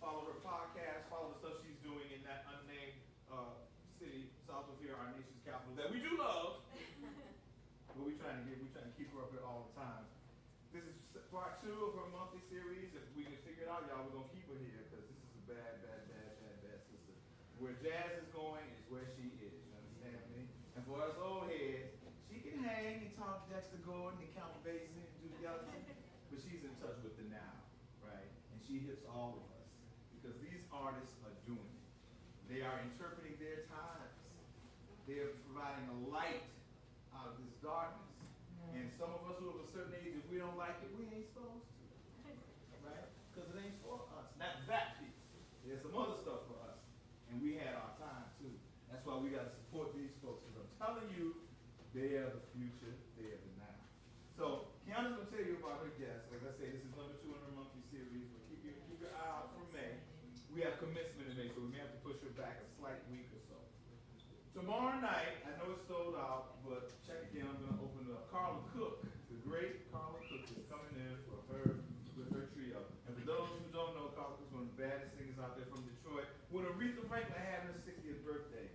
follow her podcast, follow the stuff she's doing in that unnamed city south of here, our nation's capital, that we do love. But we're trying to keep her up here all the time. This is part 2 of her monthly series. If we can figure it out, y'all, we're gonna keep her here because this is a bad sister. Where Jazz is going is where she is. You understand me? And for us old heads, she can hang and talk Dexter Gordon and Count Basie and do the other thing, but she's in touch with the now, right? And she hits all of us because these artists are doing it. They are interpreting their times. They are providing a light out of this darkness. And some of us who are of a certain age, if we don't like it, we ain't supposed to, right? Because it ain't for us. Not that piece. There's some other stuff for us. And we had our time too. That's why we got to support these folks. Because I'm telling you, they are the future, they are the now. So, Kiana's going to tell you about her guest. Like I say, this is number 2 in her monthly series. But keep your eye out for May. We have commencement in May, so we may have to push her back a slight week or so. Tomorrow night, I know it's sold out, but check again, I'm going to open it up. Carla Cook, the great Carla Cook, is coming in for her, with her trio. And for those who don't know, Carla Cook's one of the baddest singers out there from Detroit. When Aretha Franklin had her 60th birthday,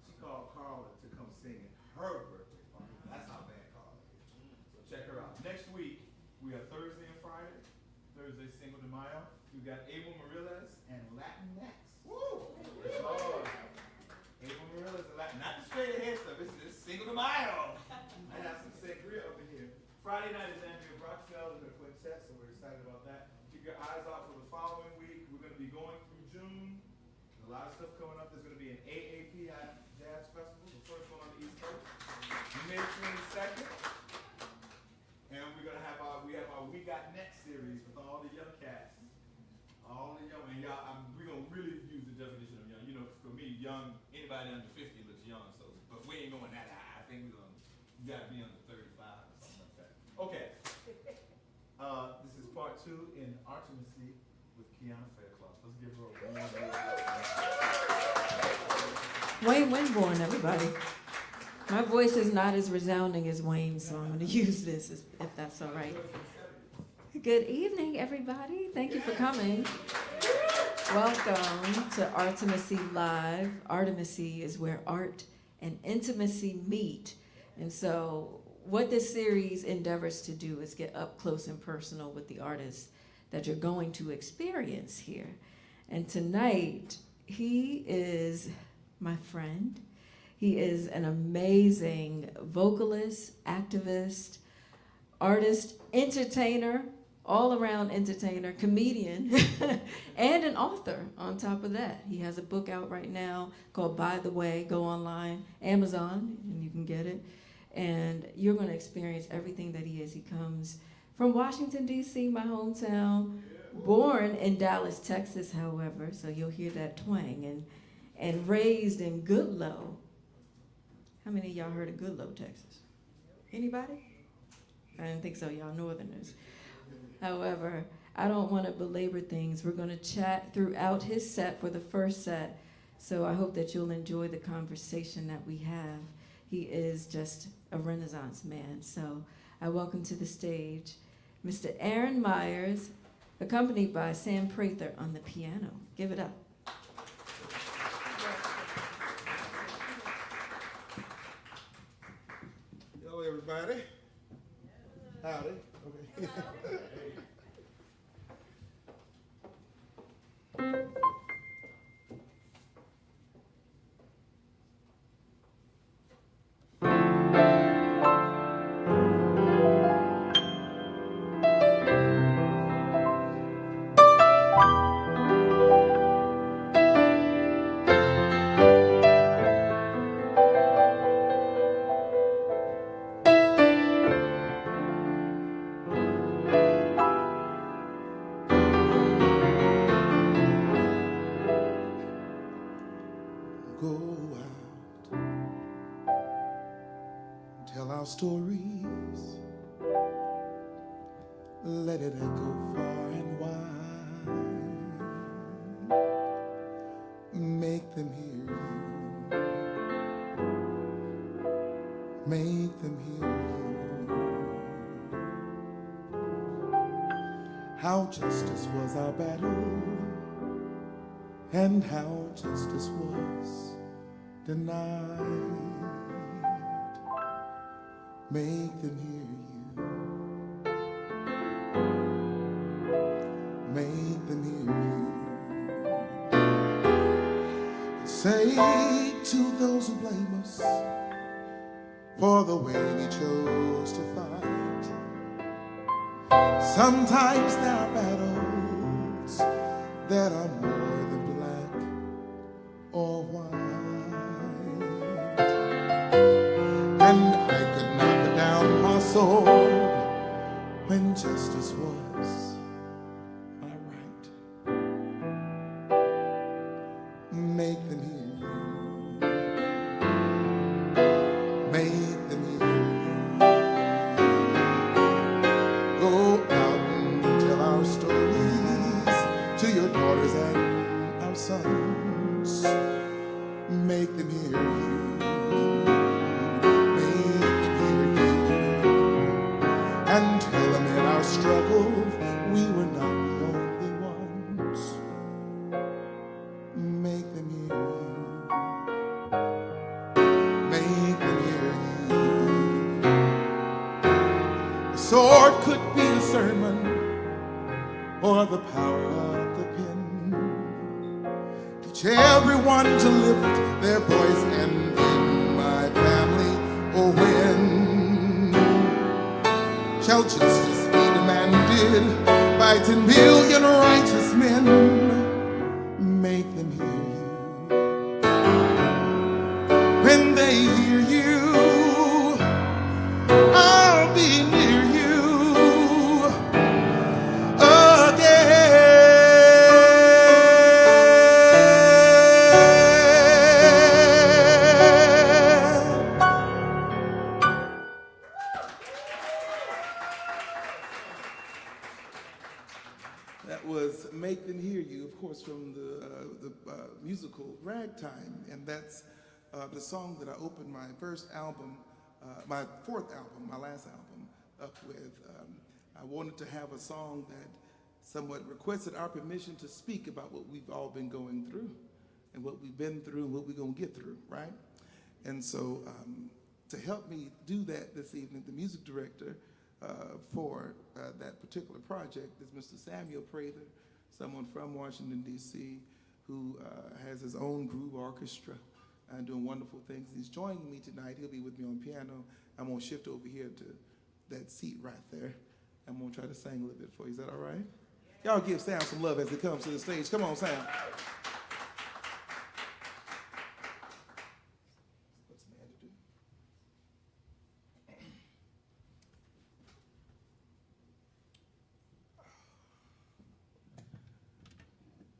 she called Carla to come sing at her birthday party. That's how bad Carla is. So check her out. Next week, we have Thursday and Friday. Thursday, Cinco de Mayo. We've got Abel Morales and Latinx. Woo! It's hard. Abel Morales and Latin, not the straight ahead stuff. It's Cinco de Mayo. I have some sangria over here. Friday night is Andrea Broxell and her quintet, so we're excited about that. Keep your eyes out for the following week. We're going to be going through June. A lot of stuff coming up. There's going to be an AAPI Jazz Festival, the first one on the East Coast, May 22nd. And we're going to have our We Got Next series with all the young cats. All the young, and y'all, we're going to really use the definition of young. You know, for me, young, anybody under 50 looks young, so, but we ain't going that high. I think you got to be under 35 or something like that. Okay. This is part 2 in Artimacy with Kiana Fairclough. Let's give her a Wayne Winborn, everybody. My voice is not as resounding as Wayne's, so I'm going to use this if that's all right. Good evening, everybody. Thank you for coming. Welcome to Artimacy Live. Artimacy is where art and intimacy meet. And so what this series endeavors to do is get up close and personal with the artists that you're going to experience here. And tonight, he is my friend. He is an amazing vocalist, activist, artist, entertainer, all-around entertainer, comedian, and an author on top of that. He has a book out right now called By the Way. Go online, Amazon, and you can get it. And you're going to experience everything that he is. He comes from Washington, D.C., my hometown, born in Dallas, Texas, however, so you'll hear that twang, and raised in Goodloe. How many of y'all heard of Goodloe, Texas? Anybody? I didn't think so, y'all northerners. However, I don't want to belabor things. We're going to chat throughout his set for the first set, so I hope that you'll enjoy the conversation that we have. He is just a Renaissance man. So I welcome to the stage Mr. Aaron Myers, accompanied by Sam Prather on the piano. Give it up. Hello, everybody. Howdy. Okay. Stories, let it echo far and wide, make them hear you, make them hear you. How justice was our battle, and how justice was denied. Make them hear you. Make them hear you. Say to those who blame us for the way we chose to fight, sometimes there are battles that are more than black or white. And I could knock down my sword when justice was my right. Make them hear you. Make them hear you. Go out and tell our stories to your daughters and our sons. Make them hear you. Make them hear you. And tell them in our struggle we were not the only ones. Make them hear you. Make them hear you. The sword could be a sermon or the power of the pen. Teach everyone to lift their voice, and in my family, oh when shall justice be demanded by 10 million righteous men? Make them hear you. When they hear you, I'll be near you again. That was Make Them Hear You, of course, from the musical Ragtime. And that's the song that I opened my first album, my fourth album, my last album, up with. I wanted to have a song that somewhat requested our permission to speak about what we've all been going through and what we've been through and what we're going to get through, right? And so to help me do that this evening, the music director for that particular project is Mr. Samuel Prather, someone from Washington, D.C., who has his own groove orchestra and doing wonderful things. He's joining me tonight. He'll be with me on piano. I'm going to shift over here to that seat right there. I'm going to try to sing a little bit for you. Is that all right? Y'all give Sam some love as he comes to the stage. Come on, Sam. What's the man to do?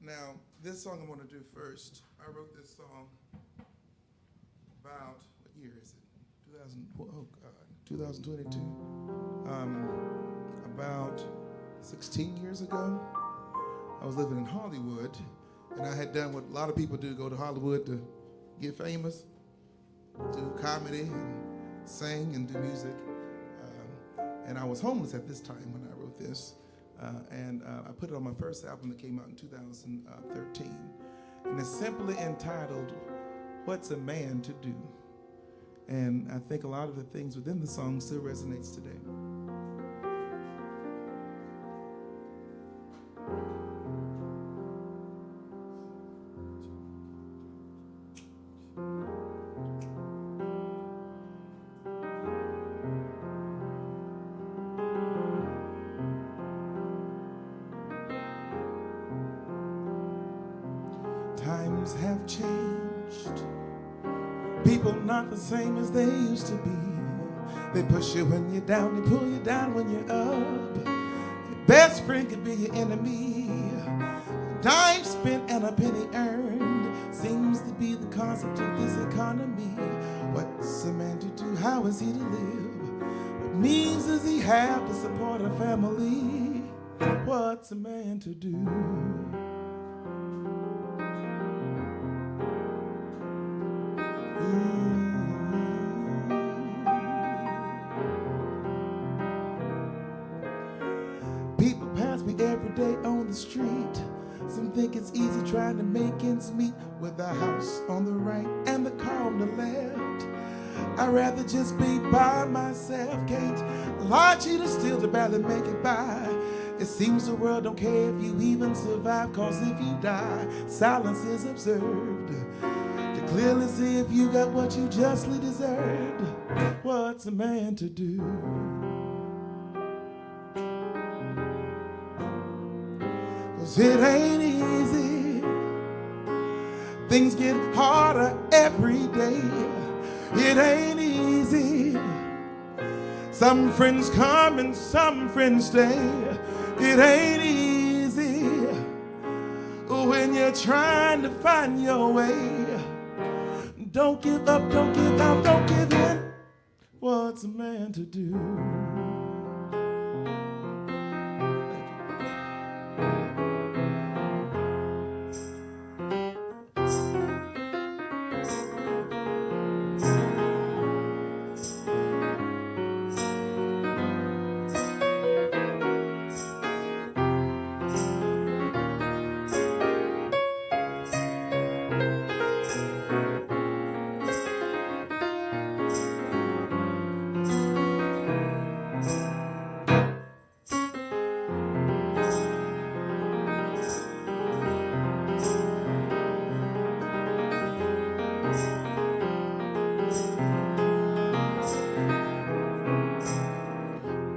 Now, this song I'm going to do first, I wrote this song about, what year is it? 2022. About 16 years ago, I was living in Hollywood, and I had done what a lot of people do, go to Hollywood to get famous, do comedy, and sing and do music. And I was homeless at this time when I wrote this. And I put it on my first album that came out in 2013. And it's simply entitled, What's a Man to Do? And I think a lot of the things within the song still resonates today. Times have changed. People not the same as they used to be. They push you when you're down, they pull you down when you're up. Your best friend could be your enemy. A dime spent and a penny earned seems to be the concept of this economy. What's a man to do? How is he to live? What means does he have to support a family? What's a man to do? People pass me every day on the street. Some think it's easy trying to make ends meet with a house on the right and the car on the left. I'd rather just be by myself. Can't lie, cheat, or steal to barely make it by. It seems the world don't care if you even survive, cause if you die, silence is observed. To clearly see if you got what you justly deserved. What's a man to do? Cause it ain't easy. Things get harder every day. It ain't easy. Some friends come and some friends stay. It ain't easy when you're trying to find your way. Don't give up, don't give out, don't give in. What's a man to do?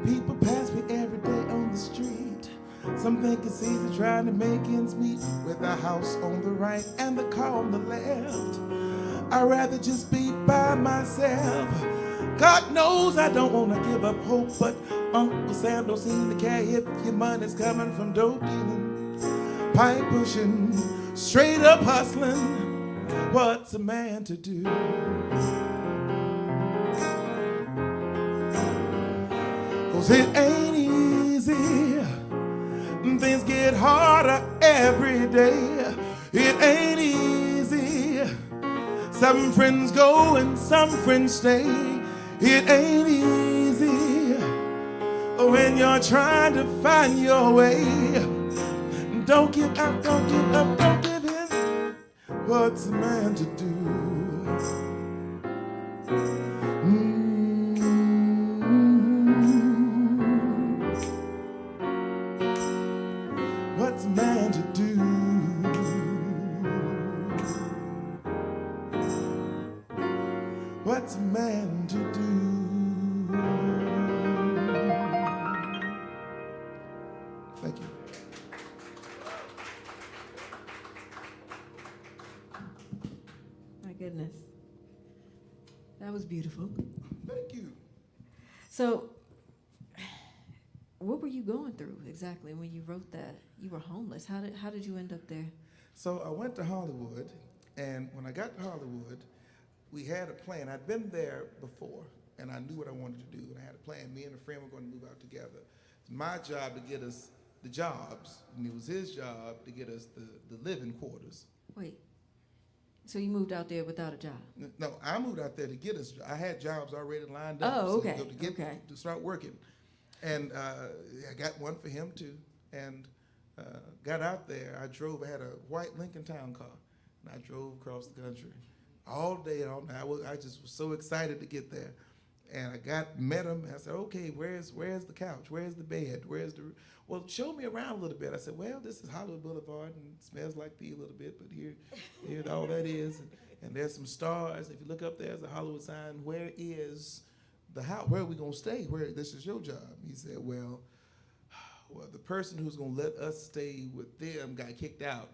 People pass me every day on the street. Some think it's easy trying to make ends meet with a house on the right and the car on the left. I'd rather just be by myself. God knows I don't want to give up hope, but Uncle Sam don't seem to care if your money's coming from dope dealing, pipe pushing, straight up hustling. What's a man to do? Cause it ain't easy. Things get harder every day. It ain't easy. Some friends go and some friends stay. It ain't easy when you're trying to find your way. Don't give up, don't give up, don't give in. What's a man to do? What's a man to do? What's a man to do? Thank you. My goodness. That was beautiful. Thank you. So, what were you going through exactly when you wrote that? You were homeless. How did you end up there? So I went to Hollywood, and when I got to Hollywood, we had a plan. I'd been there before, and I knew what I wanted to do, and I had a plan. Me and a friend were going to move out together. It's my job to get us the jobs, and it was his job to get us the living quarters. Wait. So you moved out there without a job? No, I moved out there to get us. I had jobs already lined up. Oh, okay. To start working, and I got one for him too. And got out there. I drove. I had a white Lincoln Town car, and I drove across the country all day and all night. I just was so excited to get there, and I met him. And I said, "Okay, where's the couch? Where's the bed? Well, show me around a little bit." I said, "Well, this is Hollywood Boulevard, and it smells like pee a little bit, but here all that is, and there's some stars. If you look up there's a Hollywood sign. Where is the house? Where are we gonna stay? This is your job." He said, "Well, the person who's gonna let us stay with them got kicked out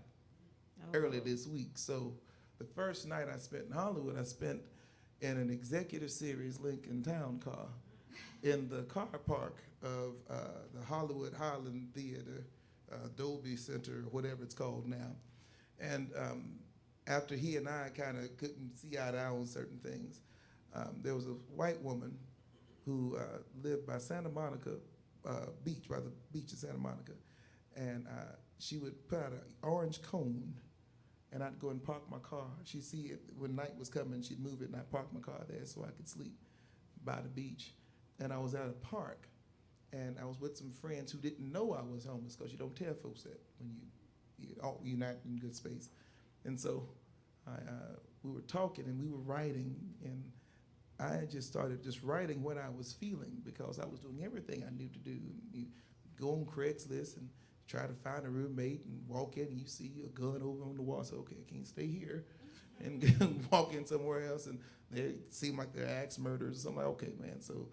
early this week. So the first night I spent in Hollywood, I spent in an executive series Lincoln Town car in the car park of the Hollywood Highland Theater, Dolby Center, or whatever it's called now. And after he and I kind of couldn't see eye to eye on certain things, there was a white woman who lived by Santa Monica Beach, by the beach of Santa Monica. And she would put out an orange cone, and I'd go and park my car. She'd see it when night was coming, she'd move it, and I'd park my car there so I could sleep by the beach. And I was at a park, and I was with some friends who didn't know I was homeless, because you don't tell folks that when you you're not in good space. And so we were talking and we were writing, and I just started just writing what I was feeling because I was doing everything I knew to do. You go on Craigslist and try to find a roommate and walk in and you see a gun over on the wall. So, okay, I can't stay here. And walk in somewhere else and they seem like they're axe murderers. So I'm like, okay, man. So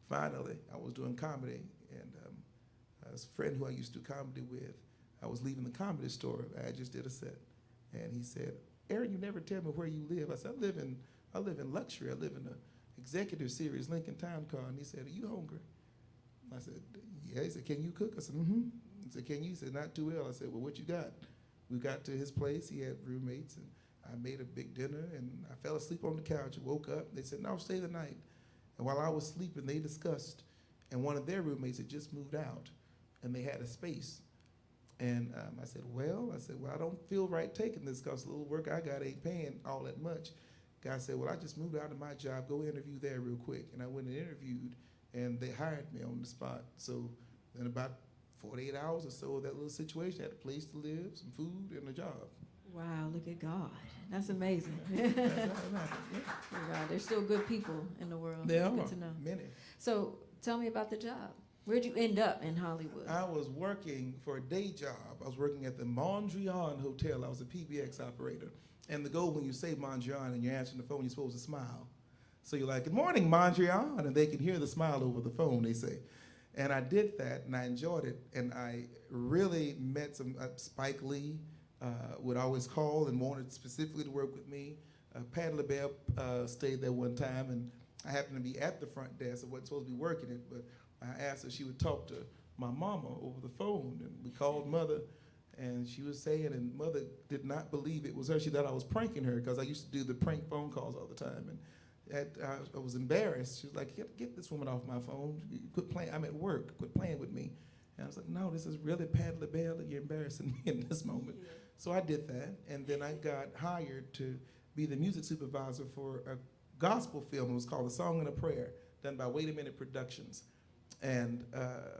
finally, I was doing comedy, and a friend who I used to do comedy with, I was leaving the comedy store. I just did a set. And he said, Aaron, you never tell me where you live. I said, I live in luxury. I live in a executive series, Lincoln Town Car. And he said, are you hungry? I said, yeah. He said, can you cook? I said, mm-hmm. He said, can you? He said, not too well. I said, well, what you got? We got to his place. He had roommates, and I made a big dinner, and I fell asleep on the couch and woke up. They said, no, stay the night. And while I was sleeping, they discussed, and one of their roommates had just moved out, and they had a space. And I said, well, I don't feel right taking this because the little work I got ain't paying all that much. Guy said, well, I just moved out of my job. Go interview there real quick. And I went and interviewed, and they hired me on the spot. So in about 48 hours or so of that little situation, I had a place to live, some food, and a job. Wow, look at God. That's amazing. That's how it happened, yeah. Oh, God, there's still good people in the world. There Good are to know. many. So tell me about the job. Where'd you end up in Hollywood? I was working for a day job. I was working at the Mondrian Hotel. I was a PBX operator. And the goal when you say Mondrian and you're answering the phone, you're supposed to smile. So you're like, good morning, Mondrian. And they can hear the smile over the phone, they say. And I did that, and I enjoyed it. And I really met some Spike Lee would always call and wanted specifically to work with me. Patti LaBelle stayed there one time, and I happened to be at the front desk. I wasn't supposed to be working it, but I asked her if she would talk to my mama over the phone, and we called Mother, and she was saying, and Mother did not believe it was her. She thought I was pranking her because I used to do the prank phone calls all the time, and I was embarrassed. She was like, get this woman off my phone. Quit playing. I'm at work. Quit playing with me. And I was like, no, this is really Patti LaBelle, and you're embarrassing me in this moment. Yeah. So I did that, and then I got hired to be the music supervisor for a gospel film. It was called A Song and a Prayer, done by Wait a Minute Productions. And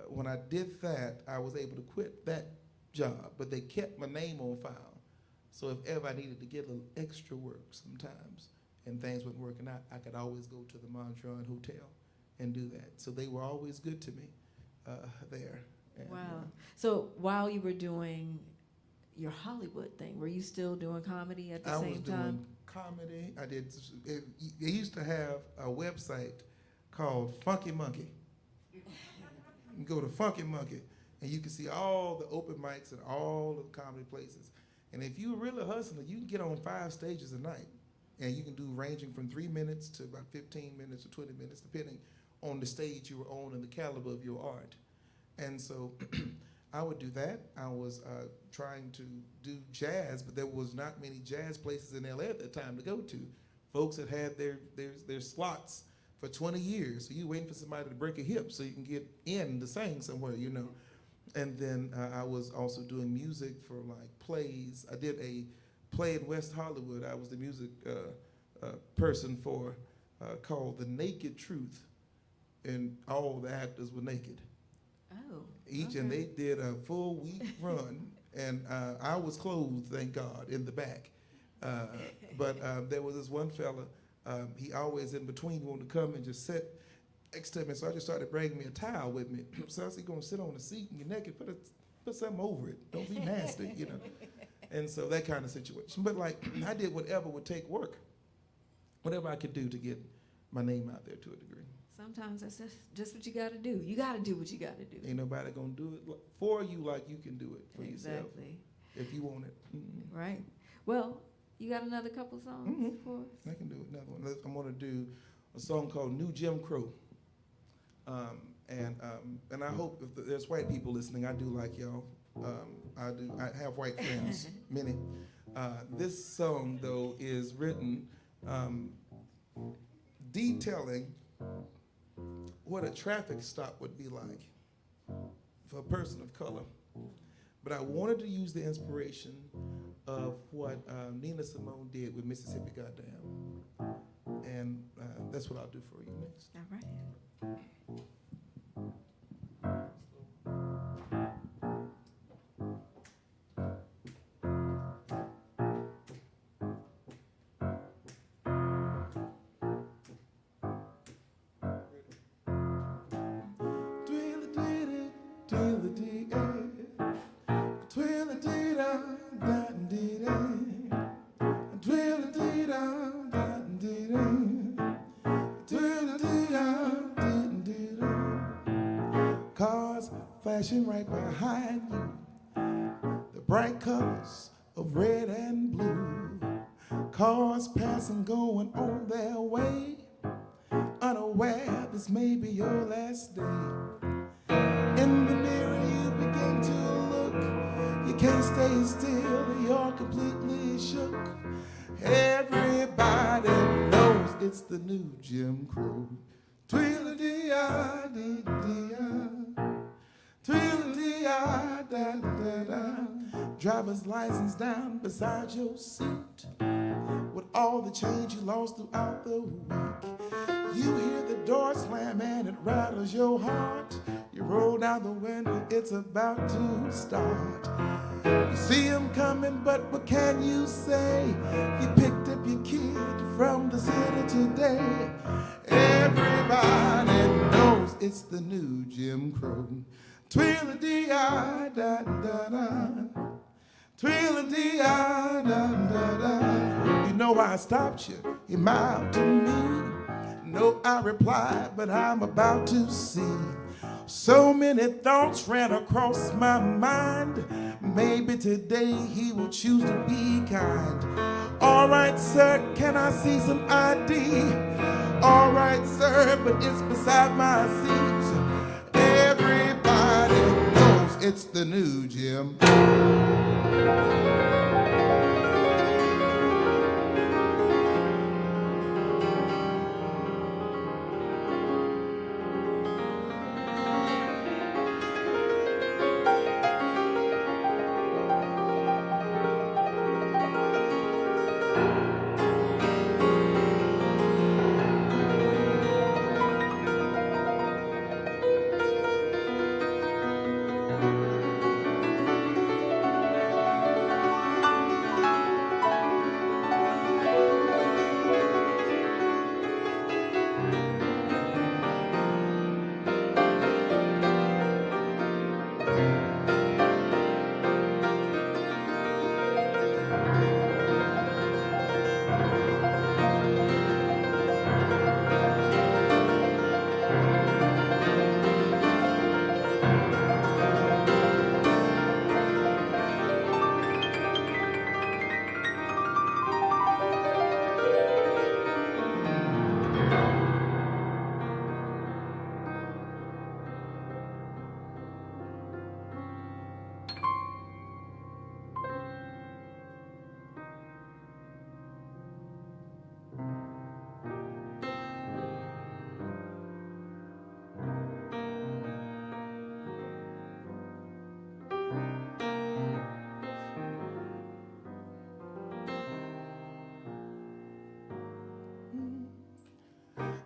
when I did that, I was able to quit that job, but they kept my name on file. So if ever I needed to get a little extra work sometimes and things weren't working out, I could always go to the Mondrian Hotel and do that. So they were always good to me there. And, wow. So while you were doing your Hollywood thing, were you still doing comedy at the same time? I was doing comedy. I did. They used to have a website called Funky Monkey. You can go to Funky Monkey, and you can see all the open mics and all the comedy places. And if you're really hustling, you can get on 5 stages a night. And you can do ranging from 3 minutes to about 15 minutes or 20 minutes, depending on the stage you were on and the caliber of your art. And so I would do that. I was trying to do jazz, but there was not many jazz places in LA at that time to go to. Folks had had their slots for 20 years. So you're waiting for somebody to break a hip so you can get in to sing somewhere, you know. And then I was also doing music for like plays. I did a play in West Hollywood. I was the music person for called The Naked Truth, and all the actors were naked. Oh. Each, and they did a full week run, and I was clothed, thank God, in the back. But there was this one fella, he always in between wanted to come and just sit next to me, so I just started bringing me a towel with me. So I said, you're gonna sit on the seat and you're naked, put something over it. Don't be nasty, you know. And so that kind of situation. But like, I did whatever would take work, whatever I could do to get my name out there to a degree. Sometimes that's just what you got to do. You got to do what you got to do. Ain't nobody gonna do it for you like you can do it for yourself. Exactly. If you want it. Mm-hmm. Right. Well, you got another couple songs for us? I can do another one. I'm gonna do a song called New Jim Crow. And I hope if there's white people listening, I do like y'all. I have white friends, many. This song though is written detailing what a traffic stop would be like for a person of color. But I wanted to use the inspiration of what Nina Simone did with Mississippi Goddamn. And that's what I'll do for you next. All right. Tweedledee-ay. Tweedledee-da-da-dee-day. Tweedledee-da-da-dee-day. Tweedledee-da-dee-dee-day. Cars flashing right behind you, the bright colors of red and blue. Cars passing, going on their way, unaware this may be your last day. In the mirror you begin to look, you can't stay still, you're completely shook. Everybody knows it's the new Jim Crow. Tweedledee-ah-dee-dee-ah. Tweedledee-ah-da-da-da. Driver's license down beside your seat, with all the change you lost throughout the week. You hear the door slam and it rattles your heart. You roll down the window, it's about to start. You see him coming, but what can you say? You picked up your kid from the city today. Everybody knows it's the new Jim Crow. Tweedledee-ah-da-da-da. Tweedledee-ah-da-da-da. You know why I stopped you? You smiled to me. No, I replied, but I'm about to see. So many thoughts ran across my mind. Maybe today he will choose to be kind. All right, sir, can I see some ID? All right, sir, but it's beside my seat. Everybody knows it's the new Jim.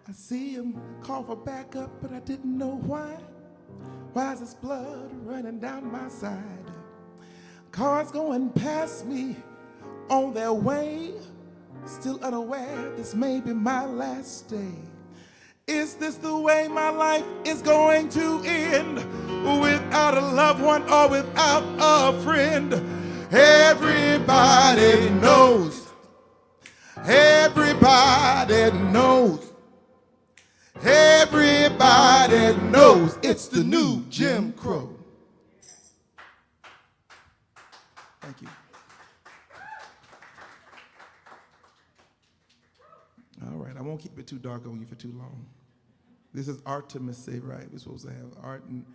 I see him call for backup, but I didn't know why. Why is this blood running down my side? Cars going past me on their way, still unaware this may be my last day. Is this the way my life is going to end? Without a loved one or without a friend? Everybody knows. Everybody knows. Everybody knows it's the new Jim Crow. Thank you. All right, I won't keep it too dark on you for too long. This is Artimacy, right? We're supposed to have art and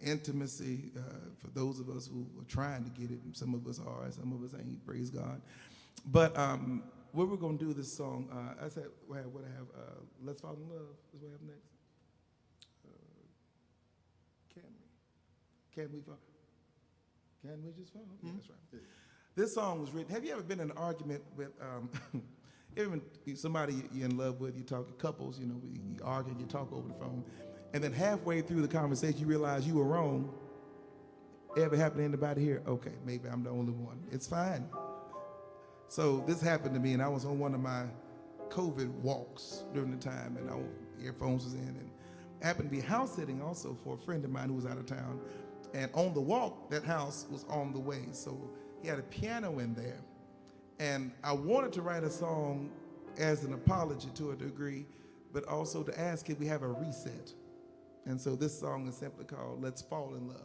intimacy for those of us who are trying to get it. Some of us are, some of us ain't, praise God. But what we're going to do this song, I said, what I have, Let's Fall in Love is what I have next. Can we fall? Can we just fall? Mm-hmm. Yeah, that's right. Yeah. This song was written, have you ever been in an argument with, even somebody you're in love with, you talk, couples, you know, you argue, you talk over the phone, and then halfway through the conversation, you realize you were wrong. Ever happened to anybody here? Okay, maybe I'm the only one. It's fine. So this happened to me, and I was on one of my COVID walks during the time, and earphones was in, and happened to be house sitting also for a friend of mine who was out of town. And on the walk, that house was on the way. So he had a piano in there. And I wanted to write a song as an apology to a degree, but also to ask if we have a reset. And so this song is simply called Let's Fall in Love.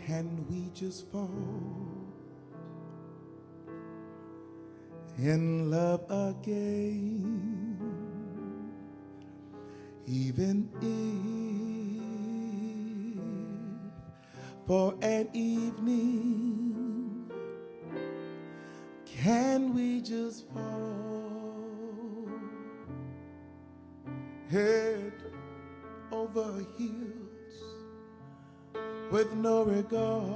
Can we just fall in love again, even if for an evening? Can we just fall head over heels with no regard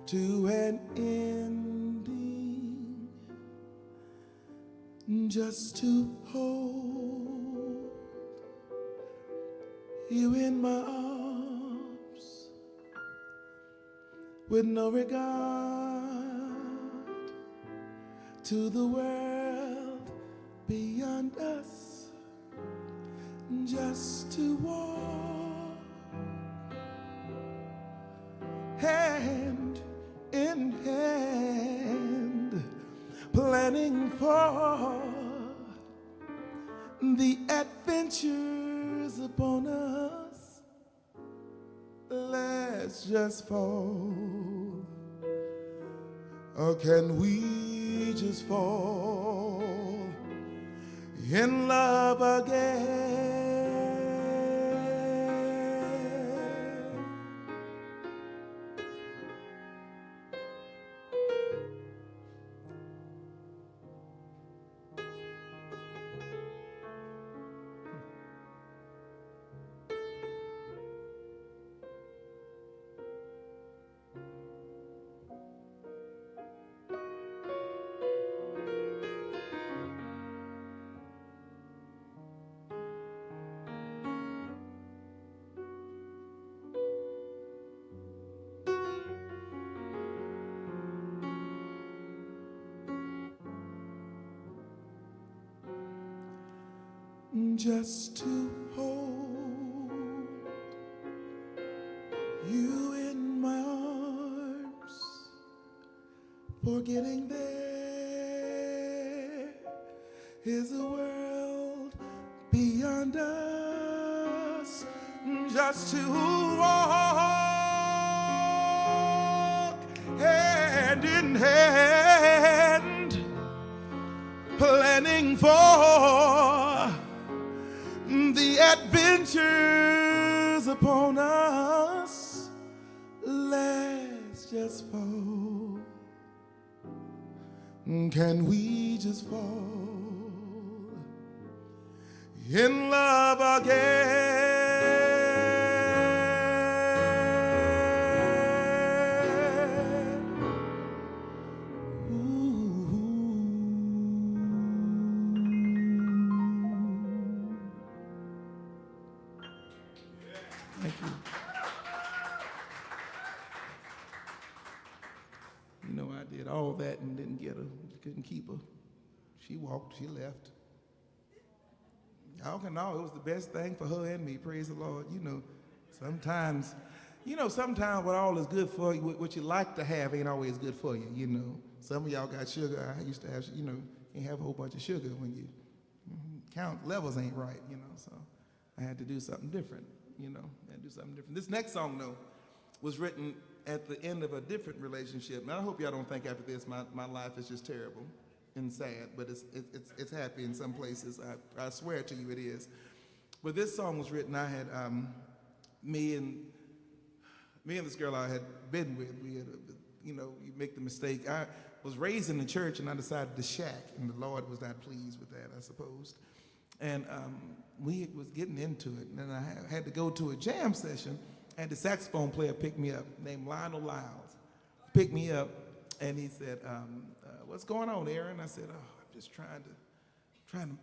to an ending, just to hold you in my arms with no regard to the world beyond us, just to walk hand in hand, planning for the adventures upon us. Let's just fall. Or can we just fall in love again? Just to hold you in my arms, forgetting there is a world beyond us, just to walk hand in hand, planning for the adventures upon us. Let's just fall. Can we just fall in love again? Thank you. You know, I did all that and didn't get her, couldn't keep her. She walked, she left. Y'all can know it was the best thing for her and me, praise the Lord. Sometimes what all is good for you, what you like to have ain't always good for you, Some of y'all got sugar. I used to have, can't have a whole bunch of sugar when you count levels ain't right, so I had to do something different. This next song, though, was written at the end of a different relationship. And I hope y'all don't think after this my life is just terrible and sad, but it's happy in some places. I swear to you it is. But this song was written, I had, me and this girl I had been with, we had, you make the mistake. I was raised in the church and I decided to shack, and the Lord was not pleased with that, I suppose. And we was getting into it, and then I had to go to a jam session, And the saxophone player picked me up, named Lionel Lyles. Picked me up, and he said, "What's going on, Aaron?" I said, "Oh, I'm just trying to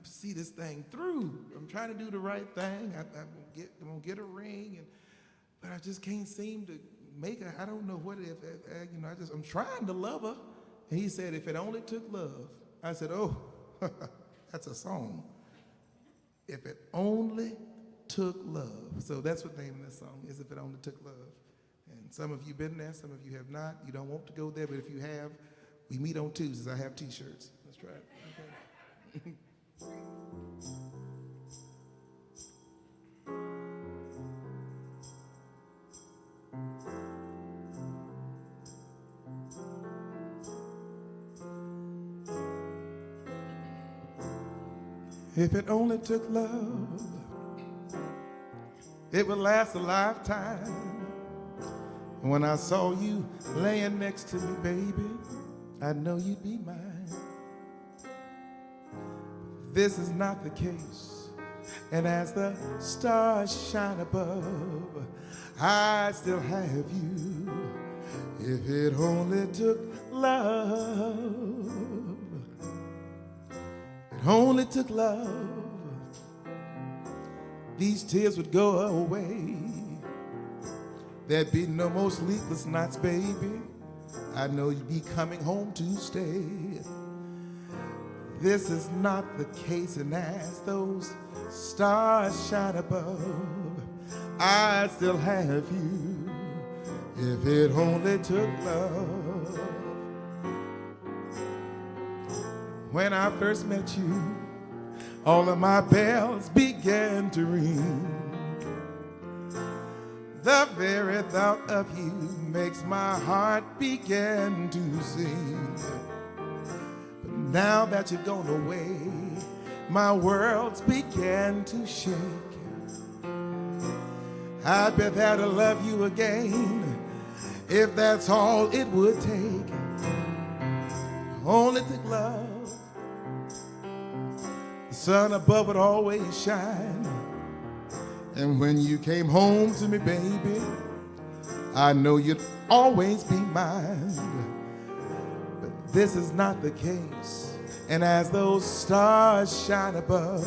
see this thing through. I'm trying to do the right thing. I'm gonna get a ring, but I just can't seem to make her. I don't know what if I'm trying to love her." And he said, "If it only took love." I said, "Oh, that's a song. If it only took love." So that's what the name of this song is, If It Only Took Love. And some of you been there, some of you have not. You don't want to go there, but if you have, we meet on Tuesdays. I have t-shirts. Let's try it. Okay. If it only took love, it would last a lifetime. And when I saw you laying next to me, baby, I know you'd be mine. This is not the case, and as the stars shine above, I still have you. If it only took love, it only took love, these tears would go away. There'd be no more sleepless nights, baby. I know you'd be coming home to stay. This is not the case, and as those stars shine above, I still have you. If it only took love. When I first met you, all of my bells began to ring. The very thought of you makes my heart begin to sing. But now that you've gone away, my world's began to shake. I'd be there to love you again, if that's all it would take. Only took love. The sun above would always shine. And when you came home to me, baby, I know you'd always be mine. But this is not the case. And as those stars shine above,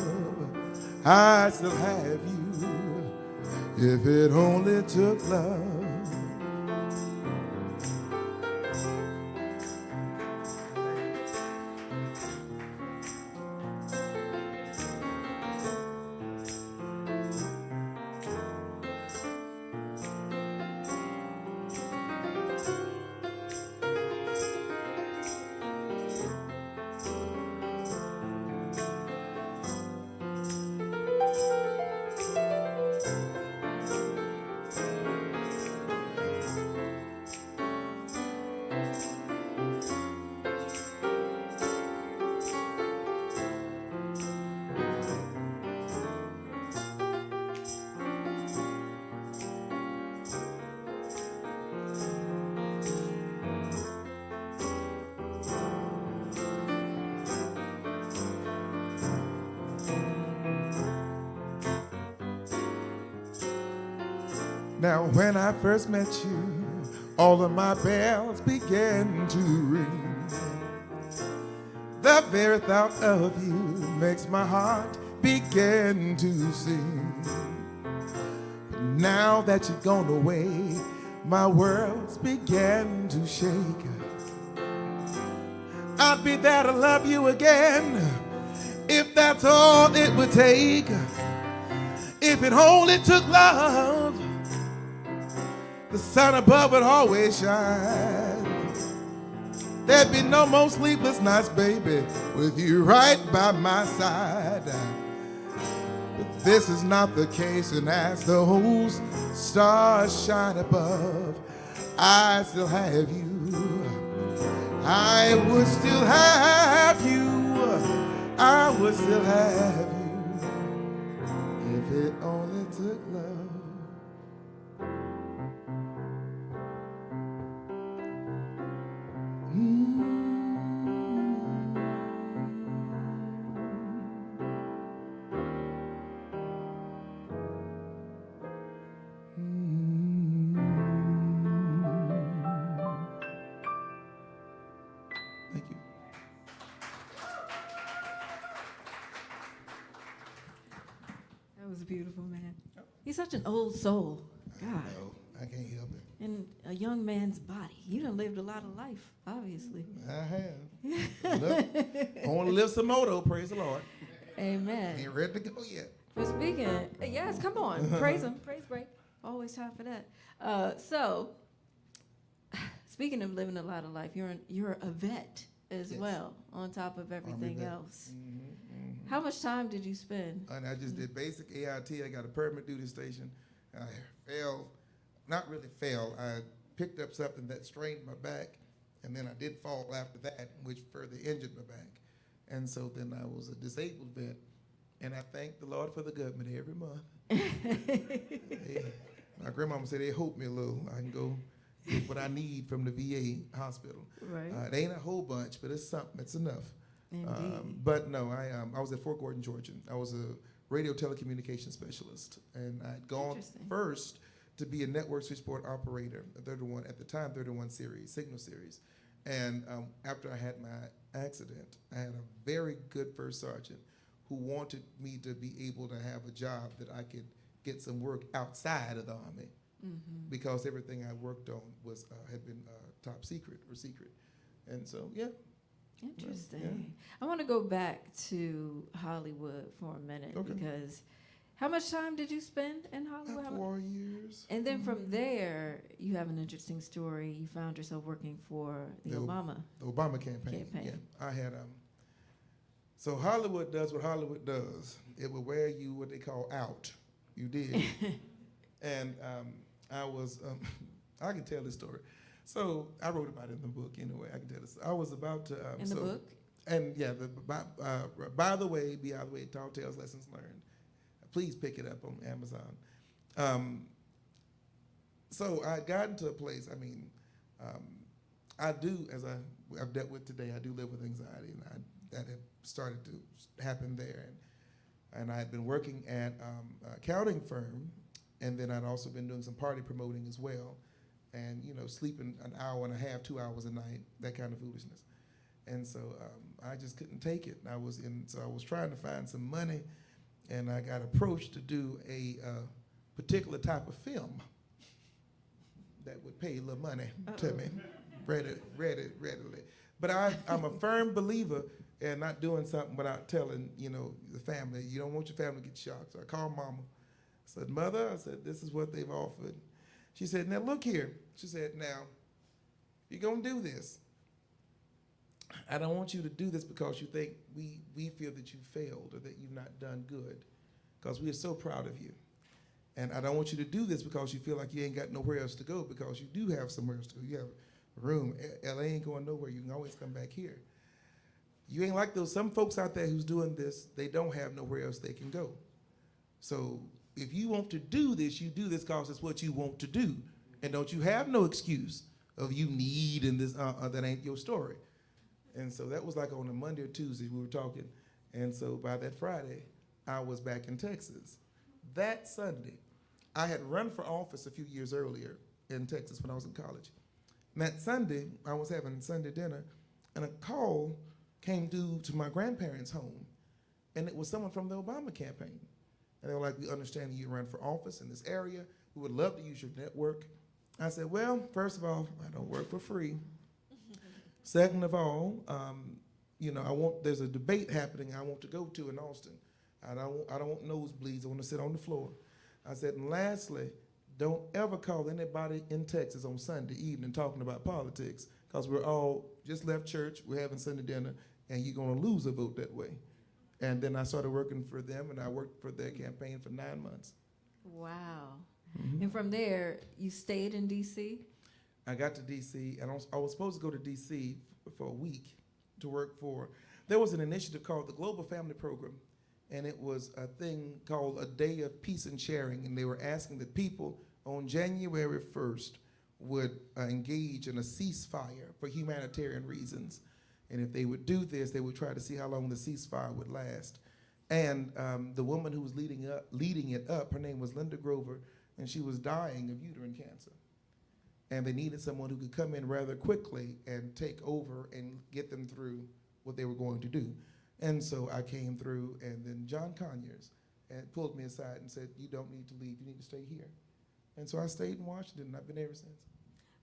I still have you. If it only took love. Now when I first met you, all of my bells began to ring. The very thought of you makes my heart begin to sing. But now that you've gone away, my world's began to shake. I'd be there to love you again, if that's all it would take. If it only took love, the sun above would always shine. There'd be no more sleepless nights, baby, with you right by my side. But this is not the case, and as those stars shine above, I still have you. I would still have you. I would still have you, if it only took love. was beautiful, man. He's such an old soul. God. No, I can't help it. In a young man's body. You done lived a lot of life, obviously. I have. Look, I want to live some more though, praise the Lord. Amen. Ain't ready to go yet. For speaking, yes, come on. Praise him. Praise break. Always time for that. So, speaking of living a lot of life, you're a vet as Yes. well, on top of everything vet. else. How much time did you spend? And I just did basic AIT. I got a permit duty station. I fell, not really fell. I picked up something that strained my back, and then I did fall after that, which further injured my back. And so then I was a disabled vet, and I thank the Lord for the government every month. My grandmama said they hope me a little. I can go get what I need from the VA hospital. Right. It ain't a whole bunch, but it's something. It's enough. Indeed. But no, I was at Fort Gordon, Georgia. I was a radio telecommunications specialist, and I'd gone Interesting. first to be a network switchboard operator, a 31 at the time 31 series, signal series. And after I had my accident, I had a very good first sergeant who wanted me to be able to have a job that I could get some work outside of the Army, because everything I worked on was had been top secret or secret. And so, yeah. Interesting. I want to go back to Hollywood for a minute Okay. because how much time did you spend in Hollywood? About 4 years. And then from there, you have an interesting story. You found yourself working for the The Obama. The Obama campaign. Campaign. Yeah, I had so Hollywood does what Hollywood does. It will wear you what they call out. You did, and I was. I can tell this story. So I wrote about it in the book anyway. I can tell this. I was about to. In the book? And yeah, by the way, Tall Tales Lessons Learned. Please pick it up on Amazon. So I got into a place. I mean, I do, as I've dealt with today, I do live with anxiety, and that had started to happen there. And I had been working at an accounting firm, and then I'd also been doing some party promoting as well, and sleeping an hour and a half, 2 hours a night, that kind of foolishness. And so I just couldn't take it. So I was trying to find some money, and I got approached to do a particular type of film that would pay a little money to me, readily. But I'm a firm believer in not doing something without telling, the family. You don't want your family to get shocked. So I called Mama. I said, Mother, this is what they've offered. She said, now look here. She said, now, if you're going to do this, I don't want you to do this because you think we feel that you failed or that you've not done good, because we are so proud of you. And I don't want you to do this because you feel like you ain't got nowhere else to go, because you do have somewhere else to go. You have a room. LA ain't going nowhere. You can always come back here. You ain't like those some folks out there who's doing this, they don't have nowhere else they can go. So if you want to do this, you do this because it's what you want to do. And don't you have no excuse of you need and this, that ain't your story. And so that was like on a Monday or Tuesday we were talking. And so by that Friday, I was back in Texas. That Sunday, I had run for office a few years earlier in Texas when I was in college. And that Sunday, I was having Sunday dinner, and a call came due to my grandparents' home. And it was someone from the Obama campaign. And they were like, we understand you run for office in this area. We would love to use your network. I said, well, first of all, I don't work for free. Second of all, there's a debate happening I want to go to in Austin. I don't want nosebleeds. I want to sit on the floor. I said, and lastly, don't ever call anybody in Texas on Sunday evening talking about politics, because we're all just left church, we're having Sunday dinner, and you're going to lose a vote that way. And then I started working for them, and I worked for their campaign for 9 months. Wow. And from there, you stayed in D.C.? I got to D.C., and I was supposed to go to D.C. for a week to work for. There was an initiative called the Global Family Program, and it was a thing called a Day of Peace and Sharing, and they were asking that people on January 1st would engage in a ceasefire for humanitarian reasons. And if they would do this, they would try to see how long the ceasefire would last. And the woman who was leading it up, her name was Linda Grover, and she was dying of uterine cancer. And they needed someone who could come in rather quickly and take over and get them through what they were going to do. And so I came through, and then John Conyers and pulled me aside and said, "You don't need to leave. You need to stay here." And so I stayed in Washington, and I've been there ever since.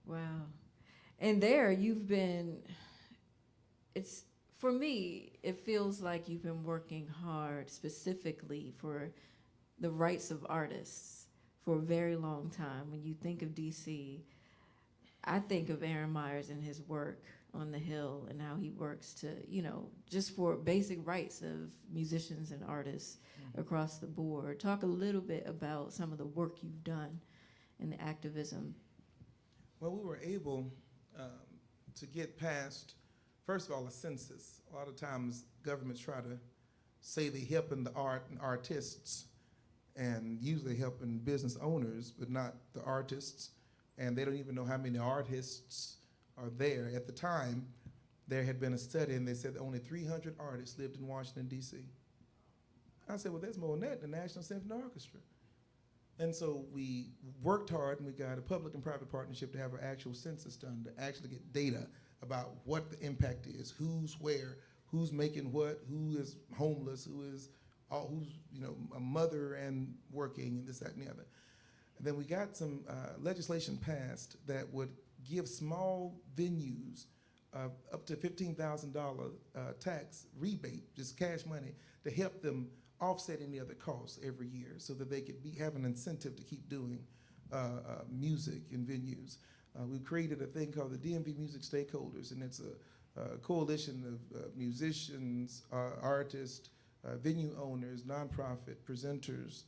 Wow. And there you've been, it's, for me, it feels like you've been working hard specifically for the rights of artists for a very long time. When you think of DC, I think of Aaron Myers and his work on the Hill and how he works to, just for basic rights of musicians and artists across the board. Talk a little bit about some of the work you've done in the activism. Well, we were able to get past, first of all, a census. A lot of times governments try to say they helping the art and artists, and usually helping business owners, but not the artists. And they don't even know how many artists are there. At the time, there had been a study, and they said that only 300 artists lived in Washington, D.C. I said, well, there's more than that in the National Symphony Orchestra. And so we worked hard, and we got a public and private partnership to have an actual census done, to actually get data about what the impact is, who's where, who's making what, who is homeless, who's a mother and working, and this, that, and the other. And then we got some legislation passed that would give small venues up to $15,000 tax rebate, just cash money, to help them offset any other costs every year, so that they could have an incentive to keep doing music in venues. We created a thing called the DMV Music Stakeholders, and it's a coalition of musicians, artists, venue owners, nonprofit, presenters.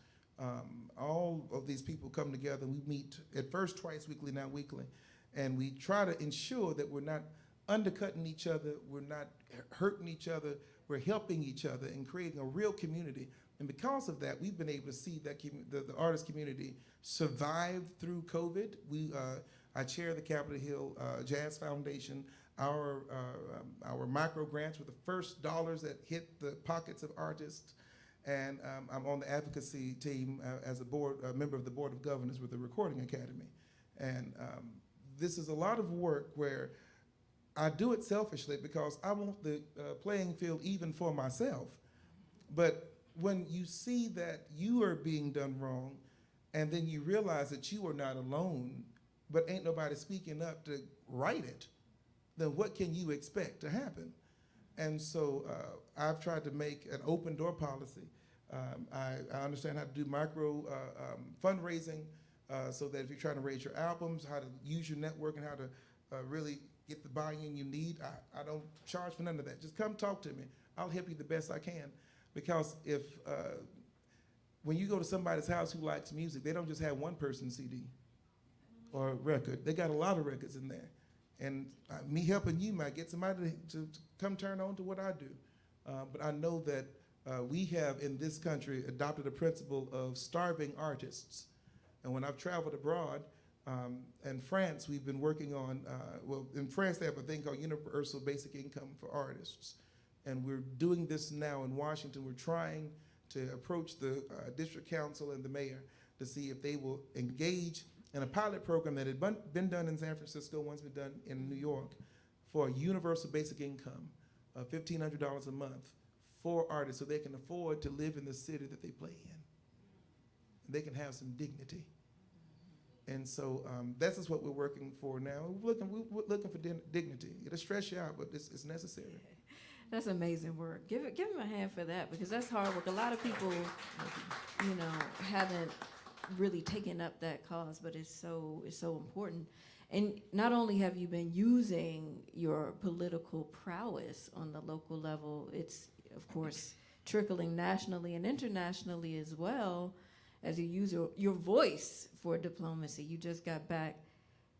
All of these people come together, and we meet at first twice weekly, now weekly, and we try to ensure that we're not undercutting each other, we're not hurting each other, we're helping each other and creating a real community. And because of that, we've been able to see that the artist community survive through COVID. I chair the Capitol Hill Jazz Foundation. Our micro grants were the first dollars that hit the pockets of artists. And I'm on the advocacy team as a member of the Board of Governors with the Recording Academy. And this is a lot of work where I do it selfishly because I want the playing field even for myself. But when you see that you are being done wrong, and then you realize that you are not alone, but ain't nobody speaking up to right it, then what can you expect to happen? And so I've tried to make an open door policy. I understand how to do micro fundraising, so that if you're trying to raise your albums, how to use your network, and how to really get the buy-in you need. I don't charge for none of that. Just come talk to me. I'll help you the best I can. Because when you go to somebody's house who likes music, they don't just have one person's CD or record. They got a lot of records in there. And me helping you might get somebody to come turn on to what I do. But I know that we have in this country adopted a principle of starving artists. And when I've traveled abroad, in France, we've been working on, in France they have a thing called Universal Basic Income for Artists. And we're doing this now in Washington. We're trying to approach the district council and the mayor to see if they will engage in a pilot program that had been done in San Francisco, once been done in New York, for a universal basic income of $1,500 a month for artists, so they can afford to live in the city that they play in. And they can have some dignity. And so this is what we're working for now. We're looking for dignity. It'll stress you out, but it's necessary. That's amazing work. Give him a hand for that, because that's hard work. A lot of people, haven't really taken up that cause, but it's so important. And not only have you been using your political prowess on the local level, it's of course trickling nationally and internationally as well, as you use your voice for diplomacy. You just got back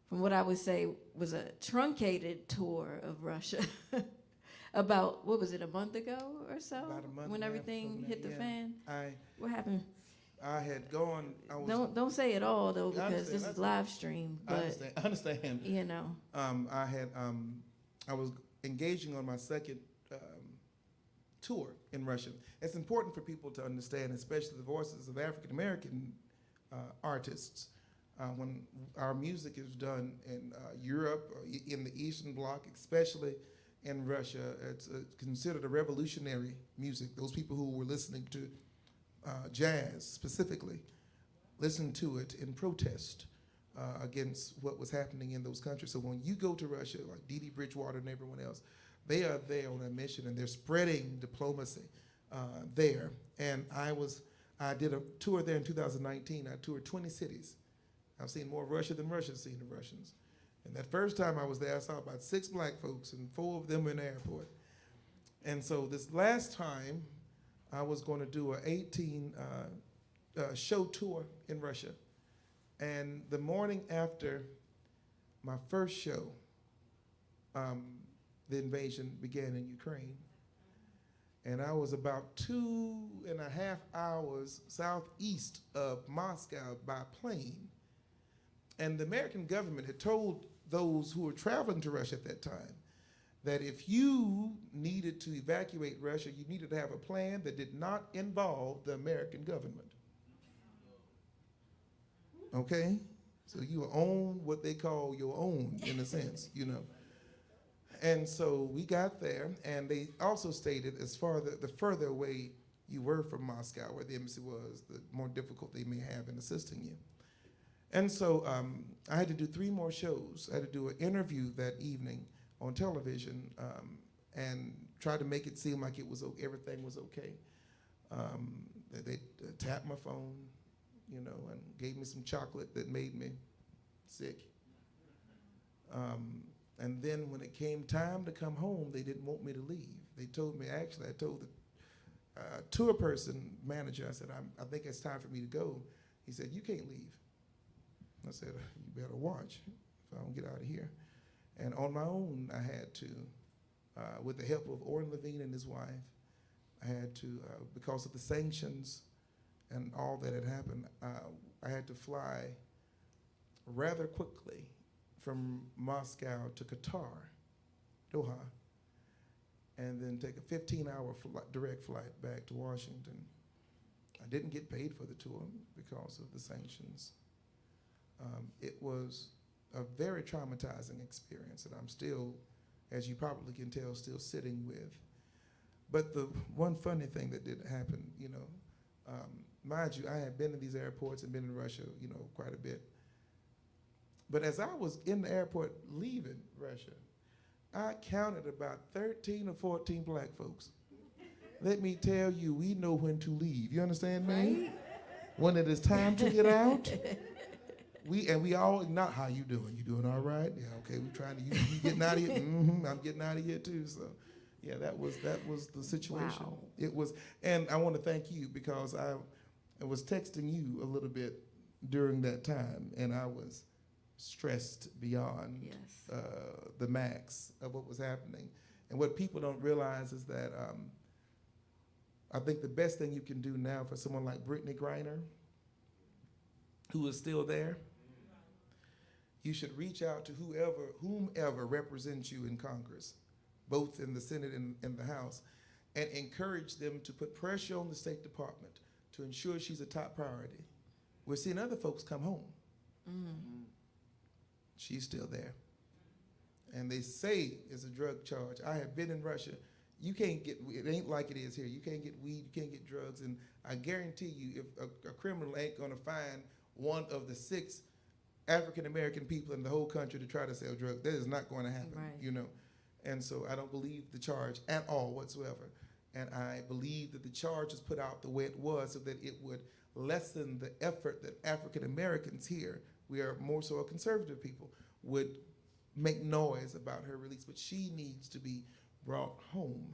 from what I would say was a truncated tour of Russia. About, what was it, a month ago or so? About a month when and a half, everything hit the yeah. fan? What happened? I had gone. Don't say it all though, because this is that's live stream. But I understand. I was engaging on my second tour in Russia. It's important for people to understand, especially the voices of African American artists. When our music is done in Europe, or in the Eastern Bloc, especially in Russia, it's considered a revolutionary music. Those people who were listening to jazz specifically, listened to it in protest against what was happening in those countries. So when you go to Russia, like Dee Dee Bridgewater and everyone else, they are there on a mission and they're spreading diplomacy there. And I did a tour there in 2019. I toured 20 cities. I've seen more Russia than Russia's seen the Russians. And that first time I was there, I saw about 6 black folks, and 4 of them were in the airport. And so this last time, I was going to do an 18 show tour in Russia. And the morning after my first show, the invasion began in Ukraine. And I was about 2.5 hours southeast of Moscow by plane. And the American government had told those who were traveling to Russia at that time that if you needed to evacuate Russia, you needed to have a plan that did not involve the American government. Okay? So you own what they call your own, in a sense, you know. And so we got there, and they also stated as far the further away you were from Moscow, where the embassy was, the more difficult they may have in assisting you. And so I had to do 3 more shows. I had to do an interview that evening on television and try to make it seem like everything was okay. They tapped my phone, you know, and gave me some chocolate that made me sick. And then when it came time to come home, they didn't want me to leave. They told me, actually, I told the tour person, manager, I said, I think it's time for me to go. He said, you can't leave. I said, you better watch if I don't get out of here. And on my own, I had to, with the help of Orrin Levine and his wife, I had to, because of the sanctions and all that had happened, I had to fly rather quickly from Moscow to Qatar, Doha, and then take a 15-hour direct flight back to Washington. I didn't get paid for the tour because of the sanctions. It was a very traumatizing experience that I'm still, as you probably can tell, still sitting with. But the one funny thing that did happen, you know, mind you, I had been in these airports and been in Russia, you know, quite a bit. But as I was in the airport leaving Russia, I counted about 13 or 14 black folks. Let me tell you, we know when to leave. You understand me? Right? When it is time to get out, we all, not how you doing? You doing all right? Yeah, okay, we trying to, you getting out of here? Mm-hmm, I'm getting out of here too, so. Yeah, that was the situation. Wow. It was, and I want to thank you because I was texting you a little bit during that time, and I was stressed beyond Yes. the max of what was happening. And what people don't realize is that I think the best thing you can do now for someone like Brittany Griner, who is still there, you should reach out to whomever represents you in Congress, both in the Senate and in the House, and encourage them to put pressure on the State Department to ensure she's a top priority. We're seeing other folks come home. Mm. She's still there. And they say it's a drug charge. I have been in Russia. You can't get, it ain't like it is here. You can't get weed, you can't get drugs. And I guarantee you, if a criminal ain't gonna find one of the 6 African-American people in the whole country to try to sell drugs, that is not going to happen, Right. you know. And so I don't believe the charge at all whatsoever. And I believe that the charge was put out the way it was so that it would lessen the effort that African Americans here, we are more so a conservative people, would make noise about her release. But she needs to be brought home.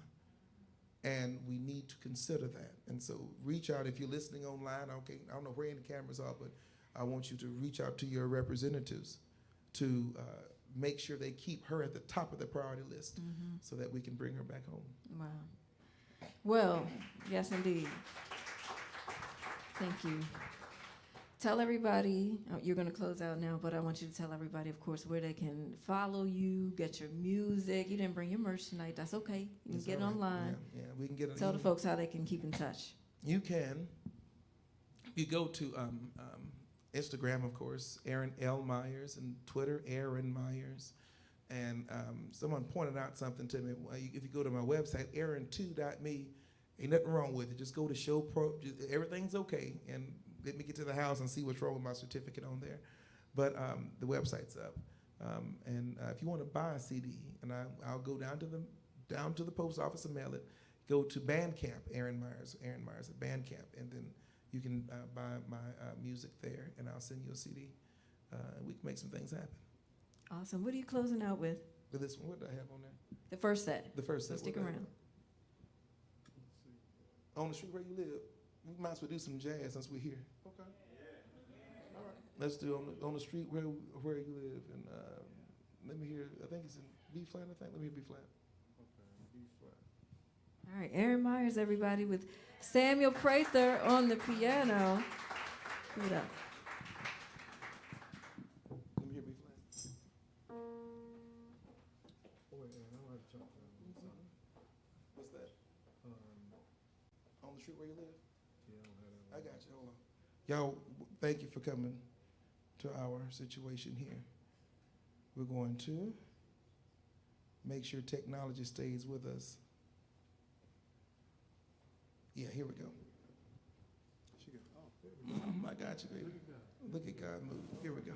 And we need to consider that. And so reach out if you're listening online. Okay, I don't know where any cameras are, but I want you to reach out to your representatives to make sure they keep her at the top of the priority list so that we can bring her back home. Wow. Well, yes, indeed. Thank you. Tell everybody, you're going to close out now, but I want you to tell everybody, of course, where they can follow you, get your music. You didn't bring your merch tonight. That's okay. You can It's get all right. online. Yeah, we can get Tell the folks how they can keep in touch. You can. You go to Instagram, of course, Aaron L. Myers, and Twitter, Aaron Myers. And someone pointed out something to me. If you go to my website, aaron2.me, Ain't nothing wrong with it. Just go to show pro. Everything's okay, and let me get to the house and see what's wrong with my certificate on there. But the website's up, and if you want to buy a CD, and I'll go down to the post office and mail it. Go to Bandcamp, Aaron Myers at Bandcamp, and then you can buy my music there, and I'll send you a CD, and we can make some things happen. Awesome. What are you closing out with? With this one, what do I have on there? The first set. The first So set. stick what do I around. have? On the street where you live, we might as well do some jazz since we're here. Okay. All right. Let's do on the street where you live, and let me hear. I think it's in B flat. I think. Let me hear B flat. All right, Aaron Myers, everybody, with Samuel Prather on the piano. Give it up. Let me hear B flat. What's that? On the street where you live? I got you. Hold on. Y'all, thank you for coming to our situation here. We're going to make sure technology stays with us. Yeah, here we go. I got you, baby. Look at God move. Here we go.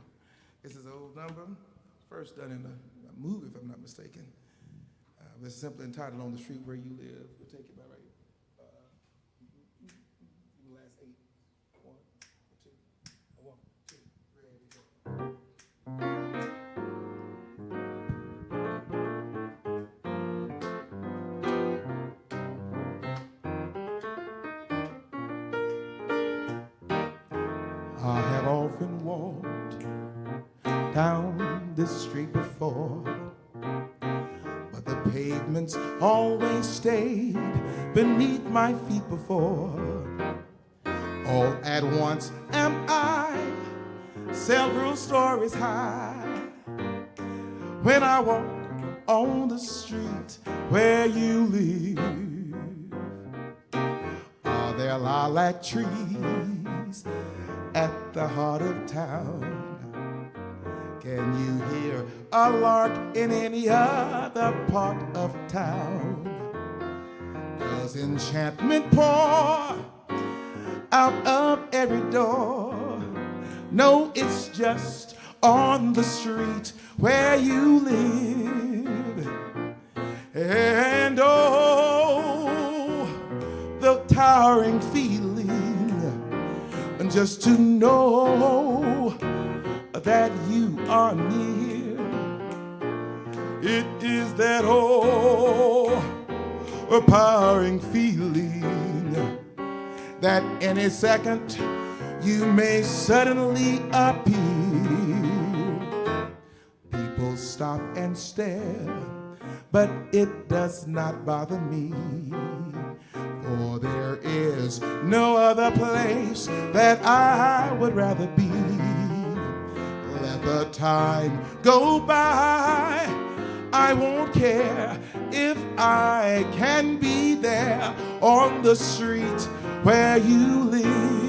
This is an old number. First done in a movie, if I'm not mistaken. It's simply entitled On the Street Where You Live. We'll take it by right. The last 8. 1, 2, 1, 2, ready, go. I have often walked down this street before, but the pavements always stayed beneath my feet before. All at once am I several stories high when I walk on the street where you live. Are there lilac trees at the heart of town? Can you hear a lark in any other part of town? Does enchantment pour out of every door? No, it's just on the street where you live. And oh, the towering feeling just to know that you are near. It is that overpowering feeling that any second you may suddenly appear. People stop and stare, but it does not bother me, for there is no other place that I would rather be. Let the time go by, I won't care if I can be there on the street where you live.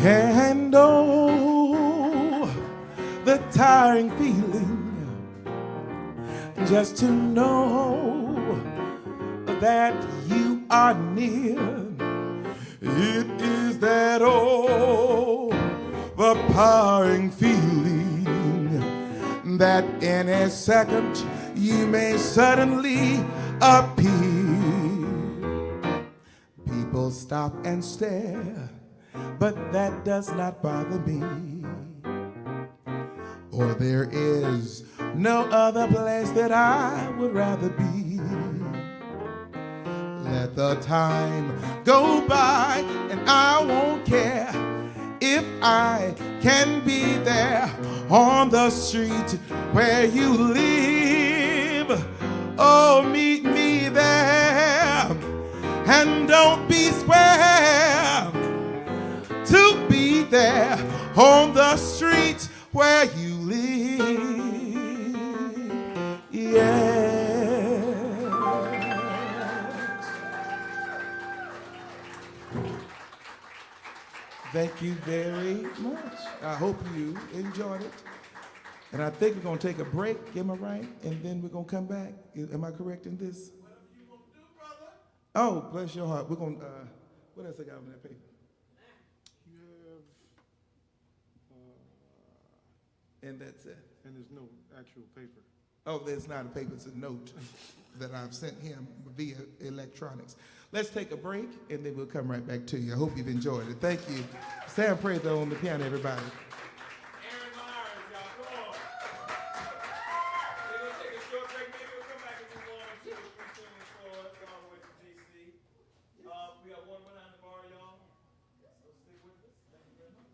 And oh, the tiring feeling just to know that you are near. It is that overpowering feeling that in a second you may suddenly appear. People stop and stare, but that does not bother me, for there is no other place that I would rather be. Let the time go by and I won't care if I can be there on the street where you live. Oh, meet me there, and don't be square to be there on the street where you live. Yes. Thank you very much. I hope you enjoyed it. And I think we're going to take a break, am I right? And then we're going to come back. Am I correct in this? Oh, bless your heart. We're going to, what else I got on that paper? You have, And that's it. and there's no actual paper. Oh, there's not a paper, it's a note that I've sent him via electronics. Let's take a break, and then we'll come right back to you. I hope you've enjoyed it. Thank you. Sam Prezo on the piano, everybody. Aaron Myers, y'all, come on. We're gonna take a short break. Maybe we'll come back and move on to the pre-tuning for all the way to DC. We got one behind the bar, y'all. So stay with us. Thank you very much.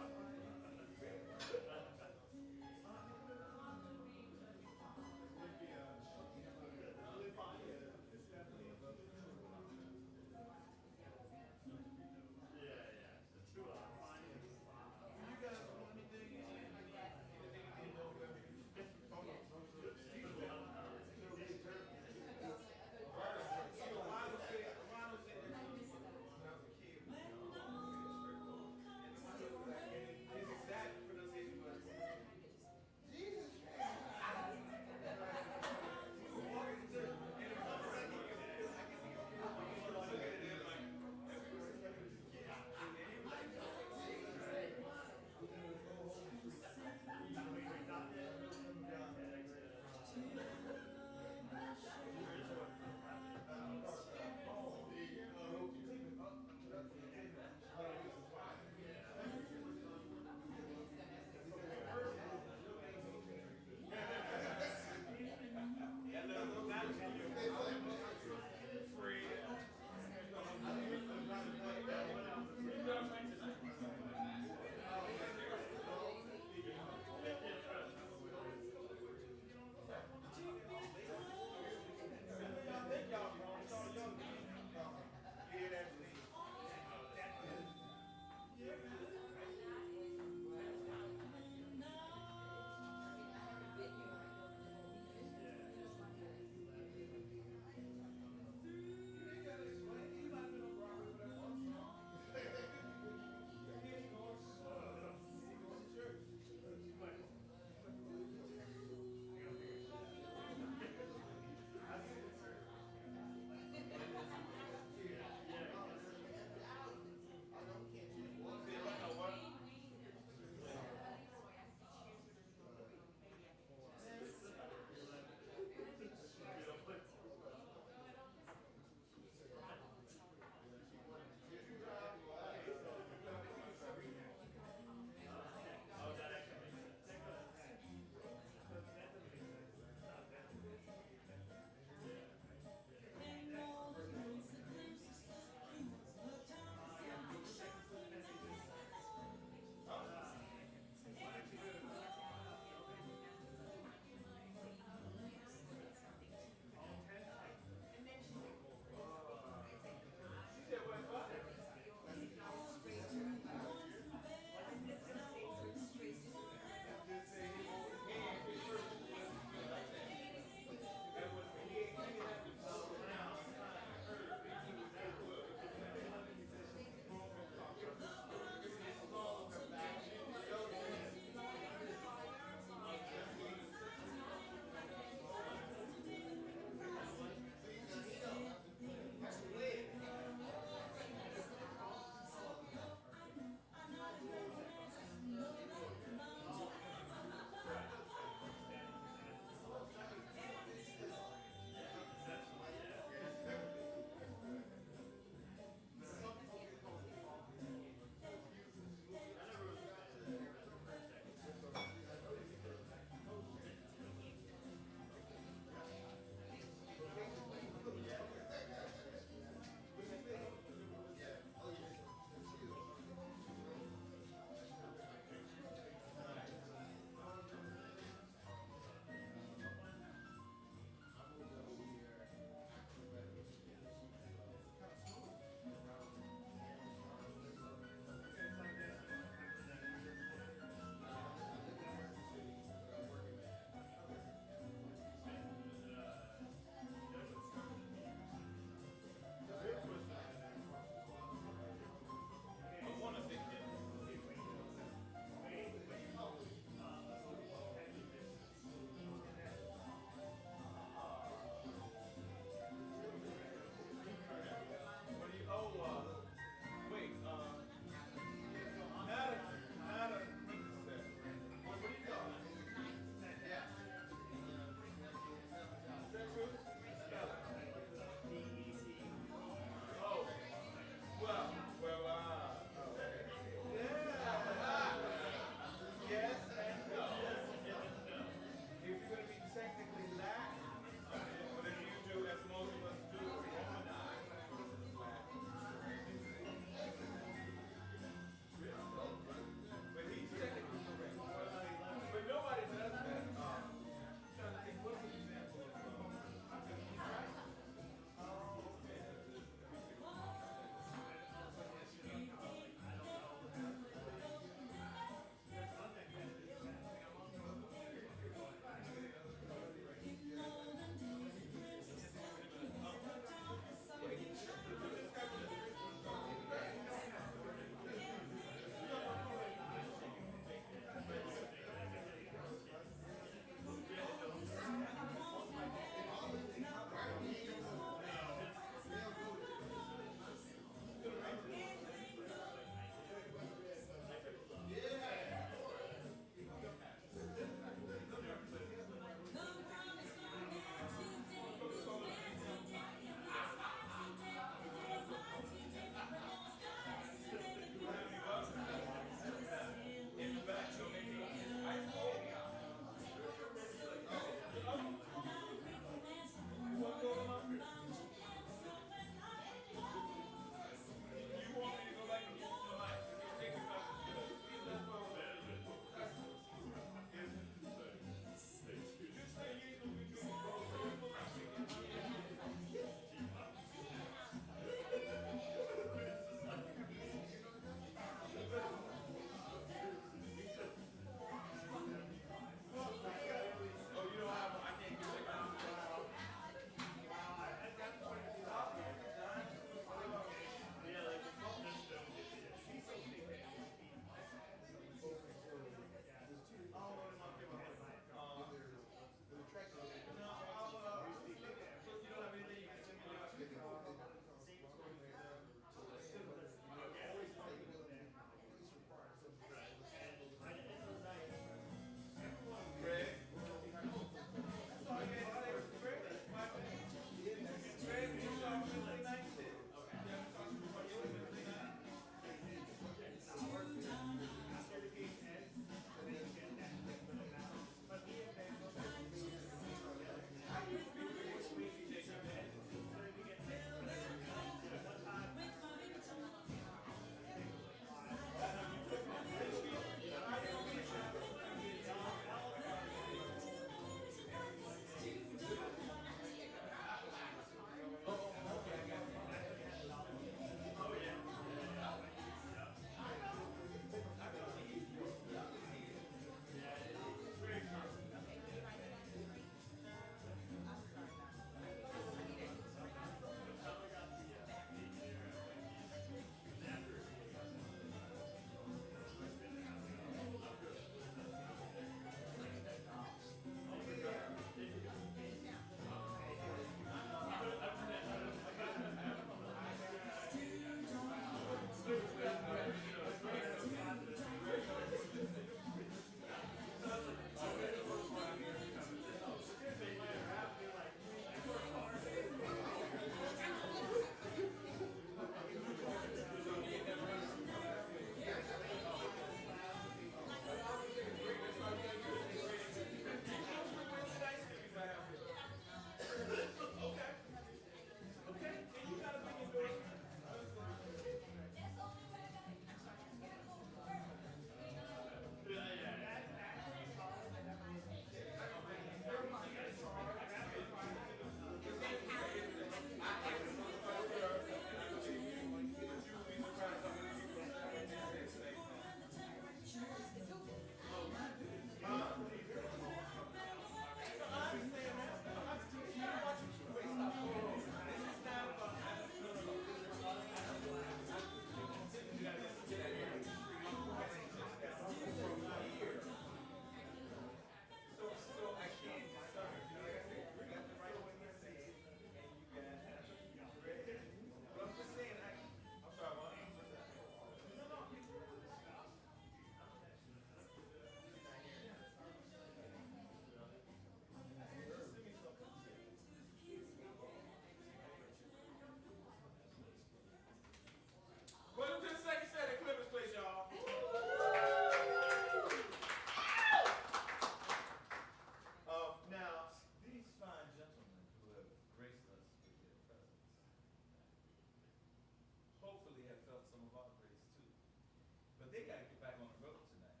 but they got to get back on the road tonight.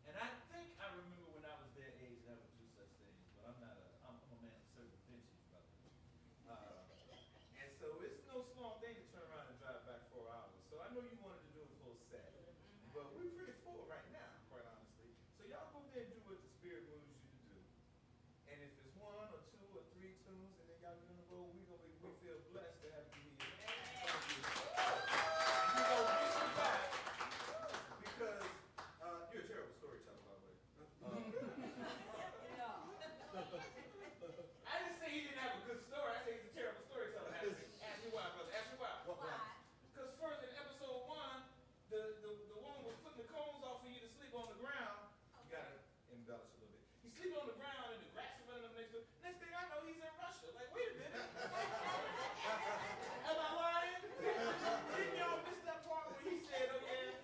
And I think I remember when I was their age, that would do such things. But I'm a man of certain vintage, brother. And so it's no small thing to turn around and drive back 4 hours. So I know you wanted to do a full set, but we're pretty full right now, quite honestly. So y'all go there and do what the Spirit moves you to do. And if it's 1 or 2 or 3 tunes, and then y'all get on the road, we feel blessed to have you here. Thank you. You gonna get you back because you're a terrible storyteller, by the way. I didn't say he didn't have a good story. I said he's a terrible storyteller. Ask me why, brother. Ask me why. Because first in episode 1, the woman was putting the cones off for you to sleep on the ground. You gotta embellish a little bit. He's sleeping on the ground and the grass is running up next to him. Next thing I know, he's in Russia. Like, wait a minute. Am I lying? Didn't y'all miss that part where he said, oh yeah,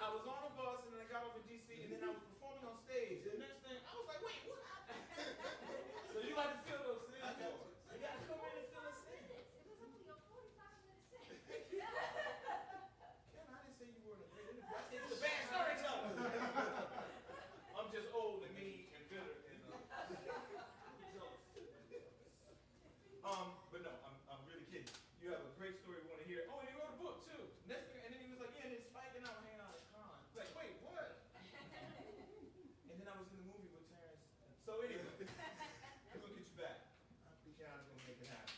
I was on a bus and then I got off in DC and then I was performing on stage. And the next thing, I was like, wait, what? So you like to feel those things? You gotta come in and feel a scene. Ken, I didn't say you weren't a great interview. I said you're a bad storyteller. I'm just old and mean and bitter and jealous. But no, I'm really kidding. You have a great story we want to hear. Oh, and he wrote a book too. Next thing, and then he was like, yeah, and then Spike and I were hanging out at Con. Like, wait, what? And then I was in the movie with Terrence. So anyway, we're gonna get you back. I think Keanu's gonna make it happen.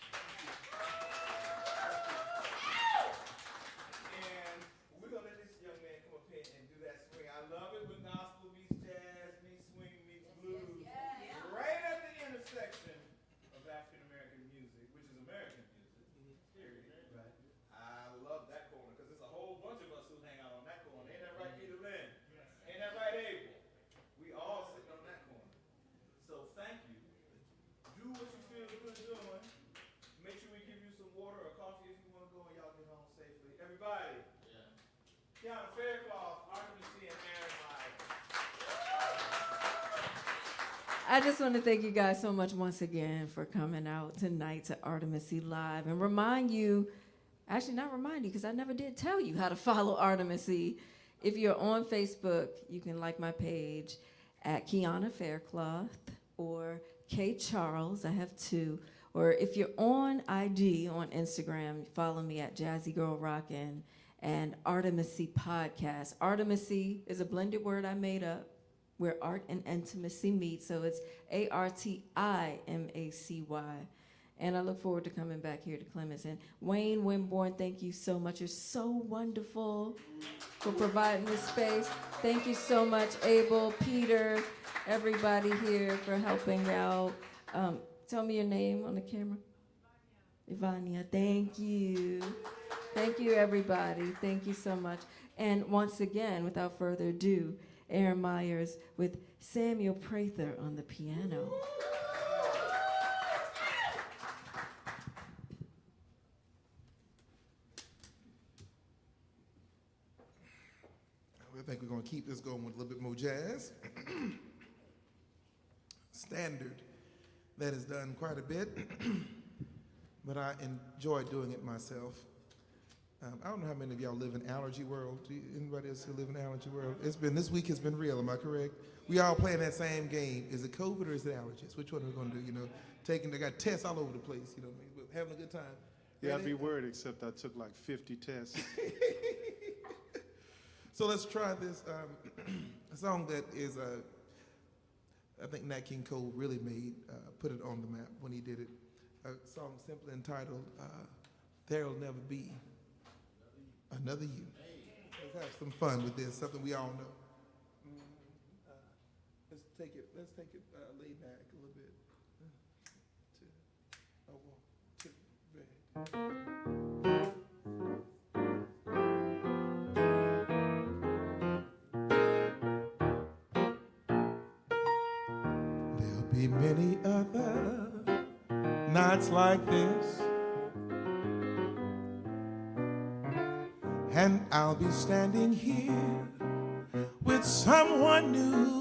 And we're gonna let this young man come up here and do that swing. I love it when gospel meets jazz, meets swing, meets blues. Right at the intersection of African American music, which is American music. Period. Right. I love that corner because there's a whole bunch of us who hang out on that corner. Ain't that right, Peter Lynn? Ain't that right, Abel? We all sitting on that corner. So thank you. Do what you feel good doing. Make sure we give you some water or coffee if you want to go and y'all get home safely. Everybody. Keanu Faircloth, Artemis C. and Aaron Myers. I just want to thank you guys so much once again for coming out tonight to Artemis Live and remind you, actually not remind you because I never did tell you how to follow Artemis. If you're on Facebook, you can like my page at Kiana Faircloth or K Charles, I have 2. Or if you're on IG, on Instagram, follow me at Jazzy Girl Rockin' and Artemis Podcast. Artemis is a blended word I made up where art and intimacy meet. So it's ARTIMACY. And I look forward to coming back here to Clemens. And Wayne Winborn, thank you so much. You're so wonderful for providing this space. Thank you so much, Abel, Peter, everybody here for helping out. Tell me your name on the camera. Ivania, thank you. Thank you, everybody. Thank you so much. And once again, without further ado, Aaron Myers with Samuel Prather on the piano. I think we're going to keep this going with a little bit more jazz. Standard that is done quite a bit, but I enjoy doing it myself. I don't know how many of y'all live in Allergy World. Anybody else who live in Allergy World? This week has been real, am I correct? We all playing that same game. Is it COVID or is it allergies? Which one are we going to do, they got tests all over the place, We're having a good time. Yeah, I'd be worried, except I took like 50 tests. So let's try this a song that is, I think Nat King Cole really put it on the map when he did it. A song simply entitled, There'll Never Be Another You. Let's have some fun with this, something we all know. Let's take it laid back a little bit. There'll be many other nights like this, and I'll be standing here with someone new.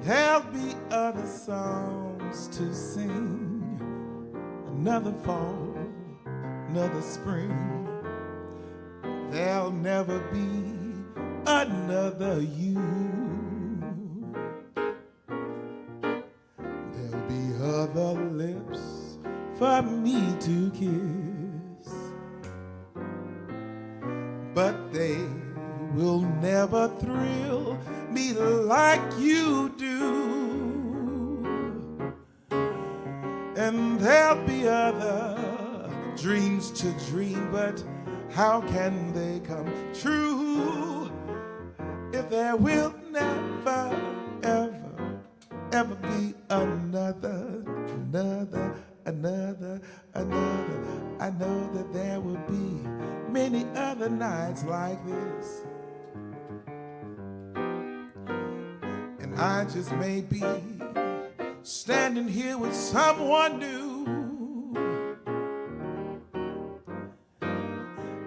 There'll be other songs to sing, another fall, another spring. there'll never be another you. There'll be other lips for me to kiss, but they will never thrill me like you do. And there'll be other dreams to dream, but how can they come true if there will never, ever be another. I know that there will be many other nights like this, and I just may be standing here with someone new.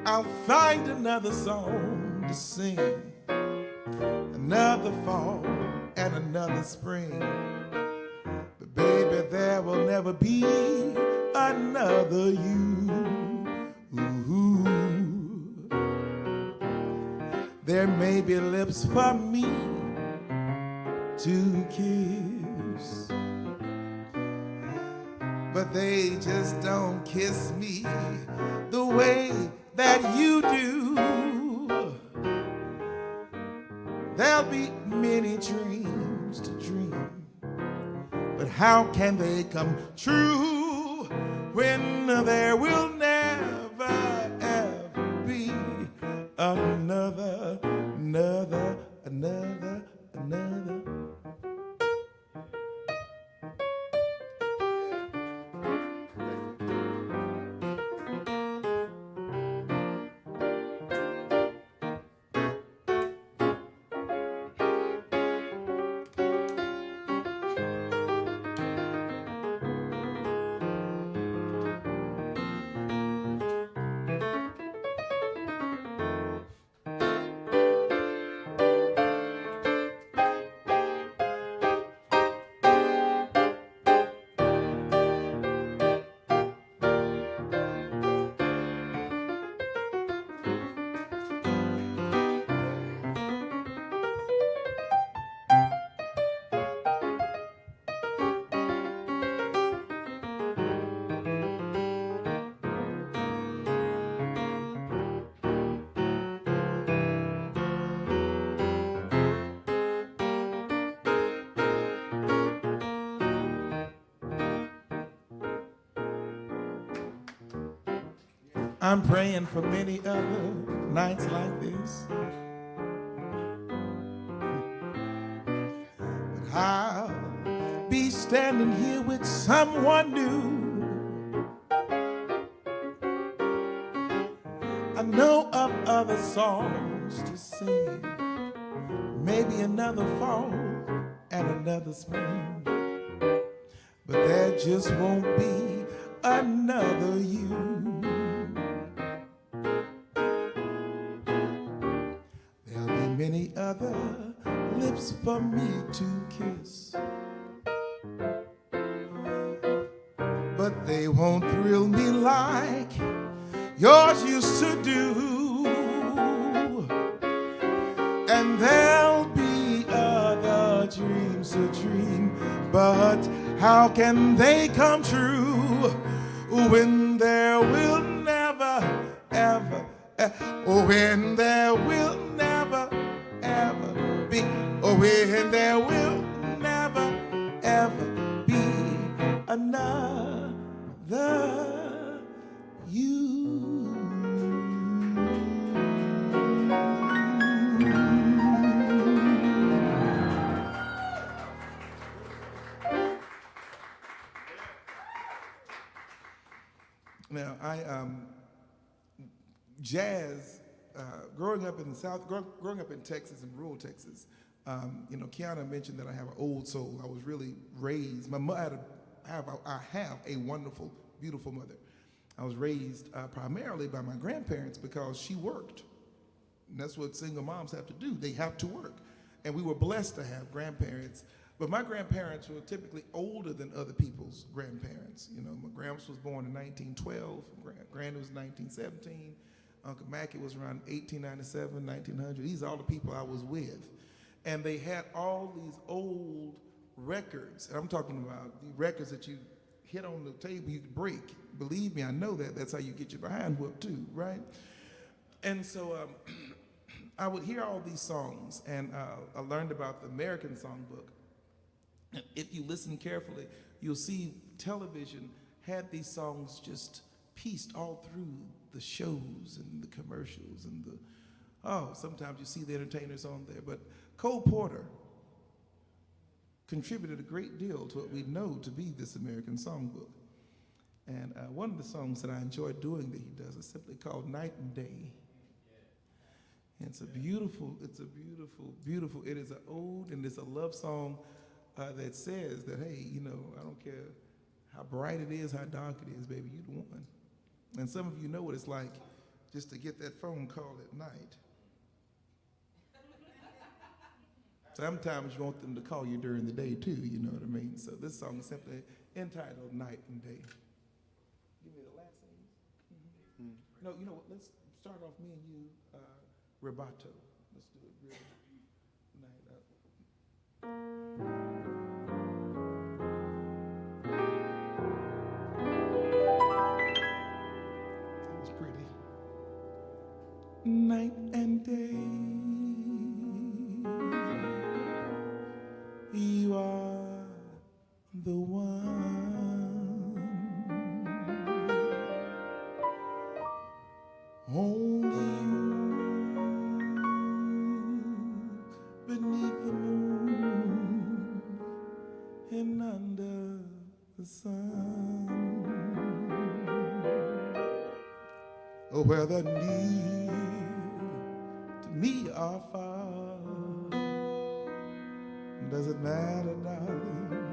I'll find another song to sing, another fall and another spring. But baby, there will never be another you. Ooh. There may be lips for me to kiss, but they just don't kiss me the way that you do. There'll be many dreams to dream, but how can they come true when there will never, ever be another. I'm praying for many other nights like this. But I'll be standing here with someone new. I know of other songs to sing, maybe another fall and another spring, but there just won't be another you. Many other lips for me to kiss, but they won't thrill me like yours used to do. And there'll be other dreams to dream, but how can they come true when there will never, ever, when there will never, ever be, when there will never, ever be another you. Now, jazz, growing up in the South, growing up in Texas, in rural Texas, you know, Kiana mentioned that I have an old soul. I was really raised, I have a wonderful, beautiful mother. I was raised primarily by my grandparents because she worked. And that's what single moms have to do. They have to work. And we were blessed to have grandparents. But my grandparents were typically older than other people's grandparents. You know, my grandpa was born in 1912, granny was 1917. Uncle Mackie was around 1897, 1900. These are all the people I was with. And they had all these old records. And I'm talking about the records that you hit on the table, you could break. Believe me, I know that. That's how you get your behind whooped too, right? And so I would hear all these songs, and I learned about the American Songbook. If you listen carefully, you'll see television had these songs just pieced all through the shows and the commercials and sometimes you see the entertainers on there. But Cole Porter contributed a great deal to what we know to be this American Songbook. And one of the songs that I enjoy doing that he does is simply called Night and Day. And it's a beautiful, beautiful, it is an ode and it's a love song that says that, hey, you know, I don't care how bright it is, how dark it is, baby, you the one. And some of you know what it's like just to get that phone call at night. Sometimes you want them to call you during the day too, you know what I mean? So this song is simply entitled Night and Day. Give me the last thing. Mm-hmm. No, you know what, let's start off me and you, rubato. Let's do it real night up. That was pretty. Night and day, you are the one. Only beneath the moon and under the sun. Oh, whether near to me or far, doesn't matter, darling,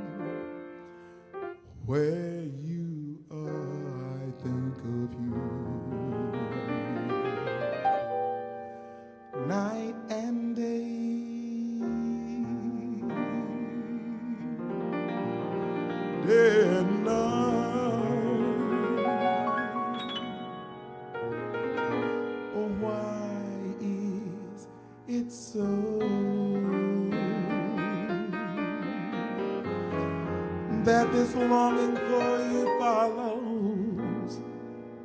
where you are, I think of you. Night and day, day and night. Oh, why is it so that this longing for you follows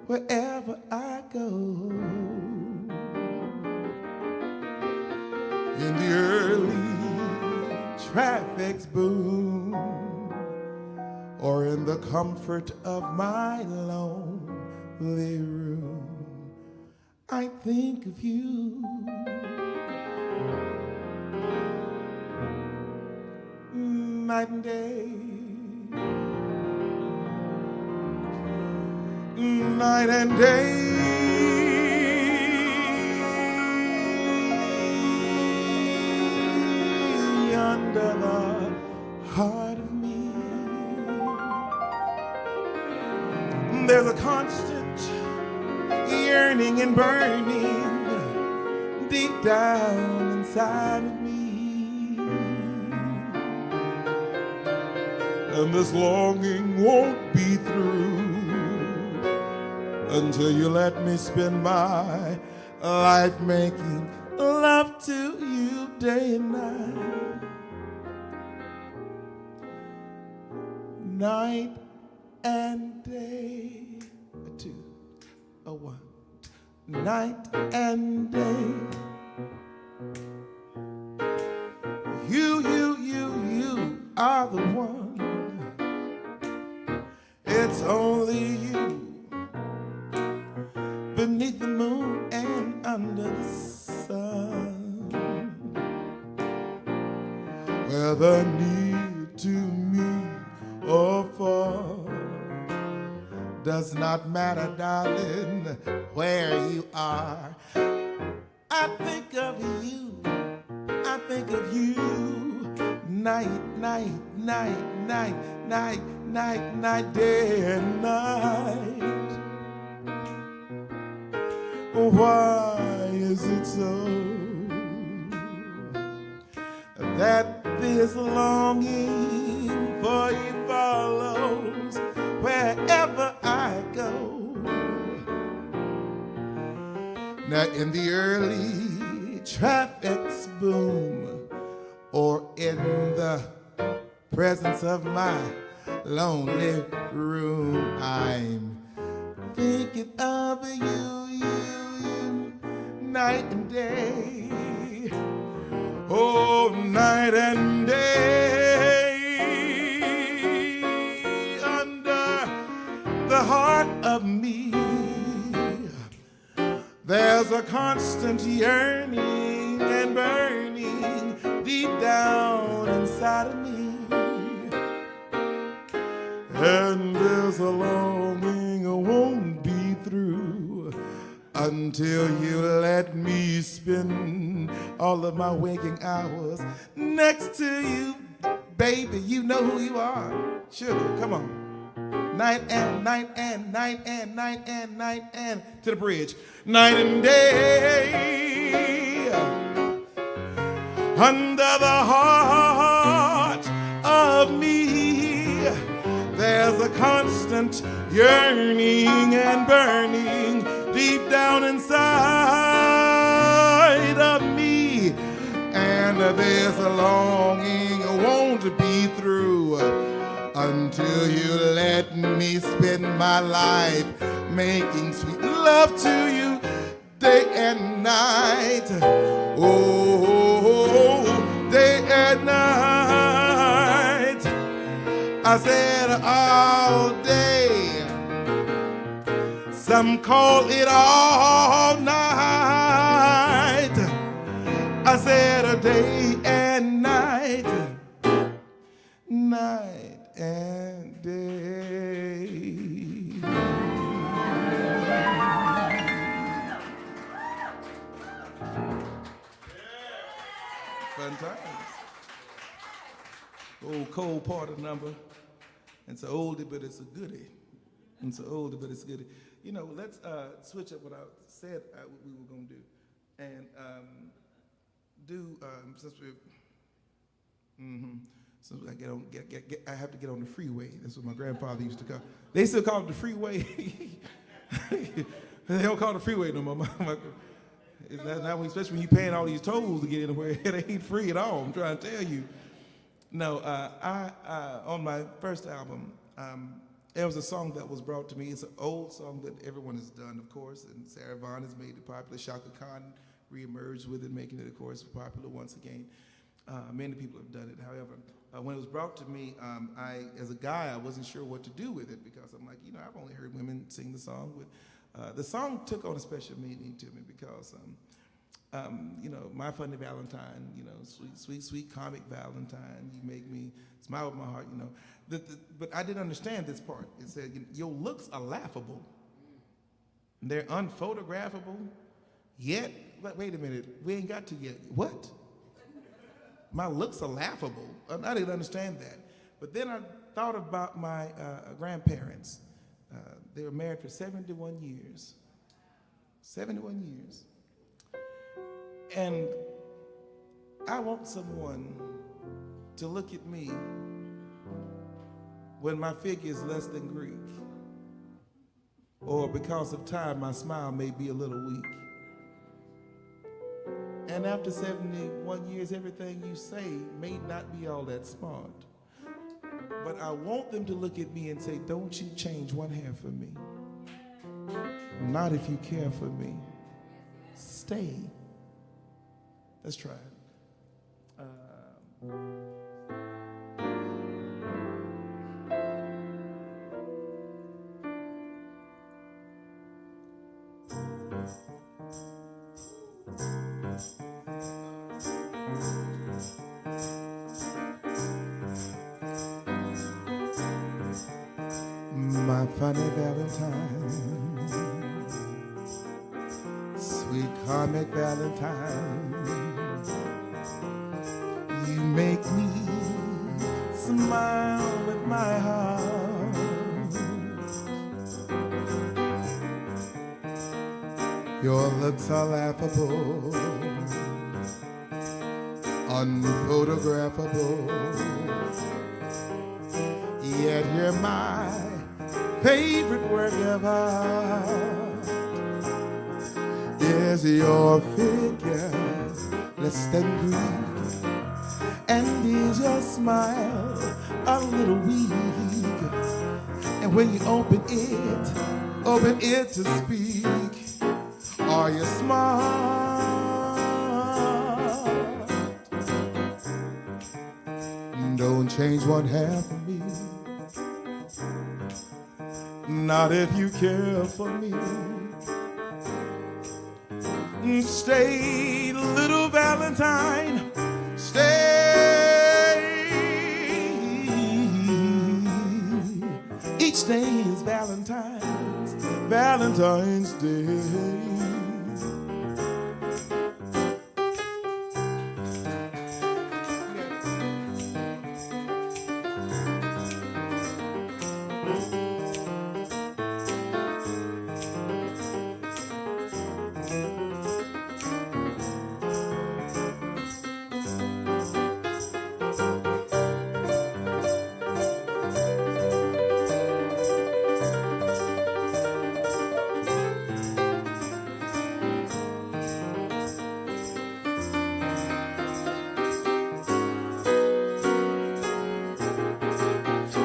wherever I go? In the early traffic's boom, or in the comfort of my lonely room, I think of you. Night and day, night and day, under the heart of me, there's a constant yearning and burning deep down inside of me. And this longing won't be through until you let me spend my life making love to you day and night. Night and day. A two, a one. Night and day. You are the one. It's only you beneath the moon and under the sun. Whether near to me or far, does not matter, darling, where you are. I think of you, I think of you. Night, night, night, night, night, night, night, day and night. Why is it so that this longing for you follows wherever I go? Now in the early traffic's boom, or in the presence of my lonely room, I'm thinking of you, night and day. Oh, night and day. Under the heart of me, there's a constant yearning and burning deep down inside of me. And there's a longing I won't be through until you let me spend all of my waking hours next to you. Baby, you know who you are. Sugar, come on. Night and night and night and night and night and to the bridge. Night and day. Under the heart of me, there's a constant yearning and burning deep down inside of me. And there's a longing I won't be through until you let me spend my life making sweet love to you day and night. Oh, day and night. I said all day. Some call it all night. I said a day and night. Night and day. Fun times. Old Cole Porter number. It's an oldie, but it's a goodie. It's an oldie, but it's a goodie. You know, let's switch up what I said we were going to do. And since we're, since I I have to get on the freeway. That's what my grandfather used to call. They still call it the freeway. They don't call it the freeway no more. Especially when you're paying all these tolls to get anywhere, it ain't free at all. I'm trying to tell you. No, I on my first album, there was a song that was brought to me. It's an old song that everyone has done, of course, and Sarah Vaughan has made it popular. Shaka Khan reemerged with it, making it, of course, popular once again. Many people have done it. However, when it was brought to me, as a guy, I wasn't sure what to do with it because I'm like, I've only heard women sing the song. The song took on a special meaning to me because, My Funny Valentine, sweet, sweet, sweet comic Valentine, you make me smile with my heart, But I didn't understand this part. It said, your looks are laughable. They're unphotographable, yet, wait a minute, we ain't got to yet. What? My looks are laughable. I didn't understand that. But then I thought about my grandparents. They were married for 71 years. 71 years. And I want someone to look at me when my figure is less than Greek, or because of time, my smile may be a little weak. And after 71 years, everything you say may not be all that smart. But I want them to look at me and say, don't you change one hair for me. Not if you care for me. Stay. Let's try it. My funny Valentine, sweet comic Valentine, you make me smile with my heart. Your looks are laughable, unphotographable, yet you're my favorite work of art. Is your figure less than Greek? And is your smile a little weak? And when you open it to speak, are you smart? Don't change one half of me, not if you care for me. Stay, little Valentine, stay. Each day is Valentine's Day.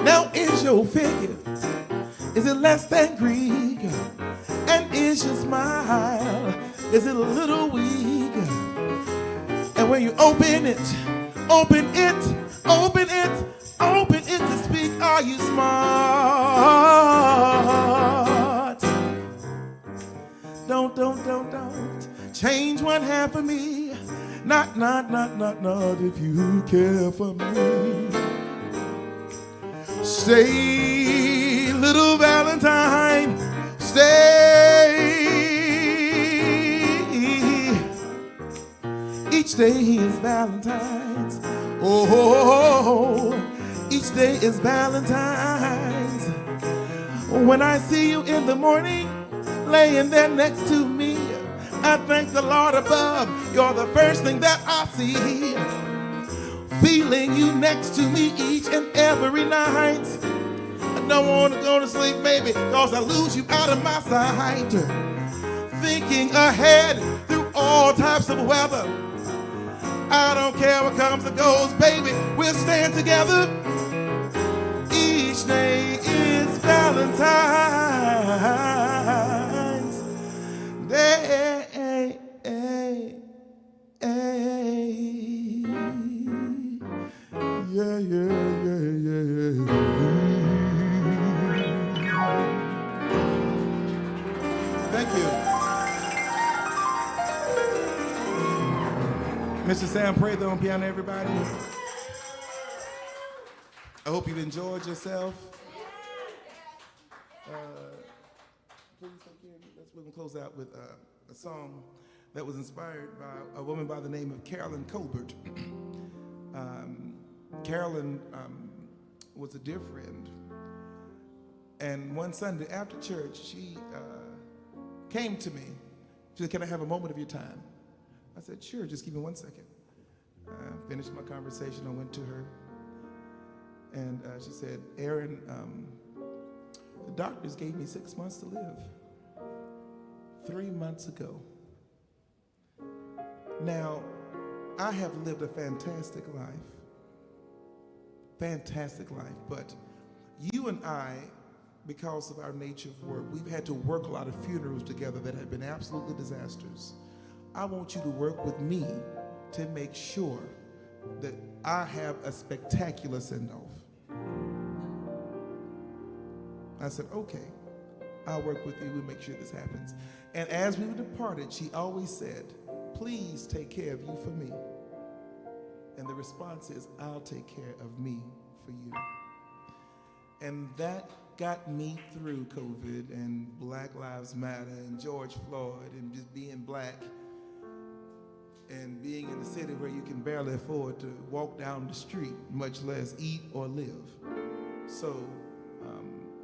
Now is your figure, is it less than Greek? And is your smile, is it a little weak? And when you open it to speak, are you smart? Don't change one half of me, not if you care for me. Stay, little Valentine, stay. Each day is Valentine's. Oh, each day is Valentine's. When I see you in the morning, laying there next to me, I thank the Lord above. You're the first thing that I see. Feeling you next to me each and every night. I don't want to go to sleep, baby, cause I lose you out of my sight. Thinking ahead through all types of weather. I don't care what comes or goes, baby, we'll stand together. Each day is Valentine's Day. Yeah. Thank you. Mr. Sam Prather on piano, everybody. I hope you've enjoyed yourself. Please take care. We're going to close out with a song that was inspired by a woman by the name of Carolyn Colbert. Carolyn was a dear friend, and one Sunday after church, she came to me. She said, "Can I have a moment of your time?" I said, "Sure, just give me 1 second." I finished my conversation. I went to her, and she said, "Aaron, the doctors gave me 6 months to live. 3 months ago. Now, I have lived a fantastic life, but you and I, because of our nature of work, we've had to work a lot of funerals together that have been absolutely disasters. I want you to work with me to make sure that I have a spectacular send-off." I said, "Okay, I'll work with you. We'll make sure this happens." And as we departed, she always said, "Please take care of you for me." And the response is, "I'll take care of me for you." And that got me through COVID and Black Lives Matter and George Floyd and just being black and being in a city where you can barely afford to walk down the street, much less eat or live. So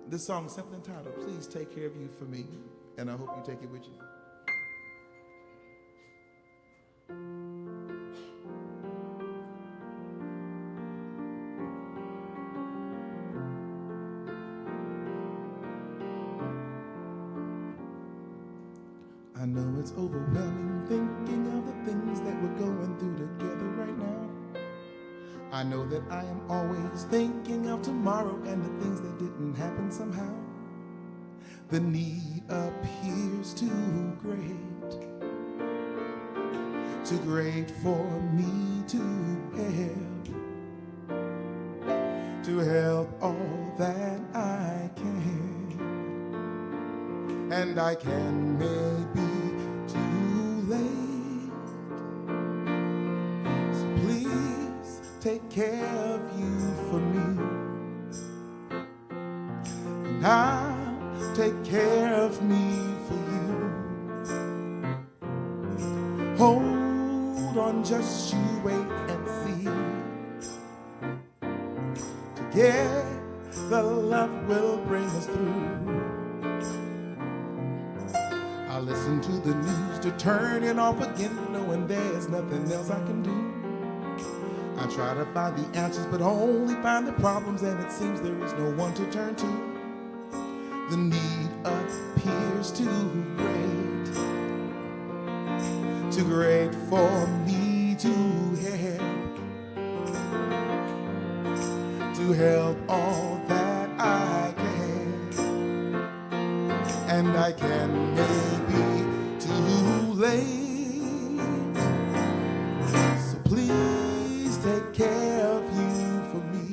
this song is simply entitled, "Please Take Care of You for Me," and I hope you take it with you. I know it's overwhelming thinking of the things that we're going through together right now. I know that I am always thinking of tomorrow and the things that didn't happen somehow. The need appears too great for me to help all that I can. And I can maybe too late. So please take care of you for me, and I'll take care of me for you. Hold on, just you wait and see. Together love will bring us through. I listen to the news to turn it off again, knowing there's nothing else I can do. I try to find the answers, but only find the problems, and it seems there is no one to turn to. The need appears too great for me to help all that I can. And I can maybe too late. So please take care of you for me,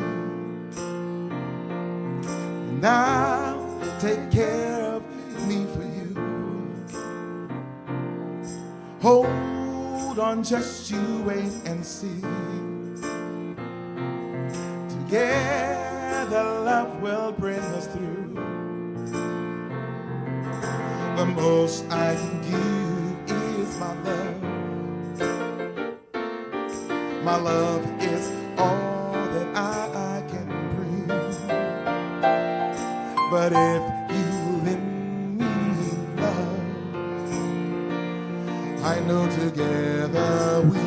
and I'll take care of me for you. Hold on, just you wait and see. Together love will bring us through. The most I can give is my love. My love is all that I can bring. But if you lend me love, I know together we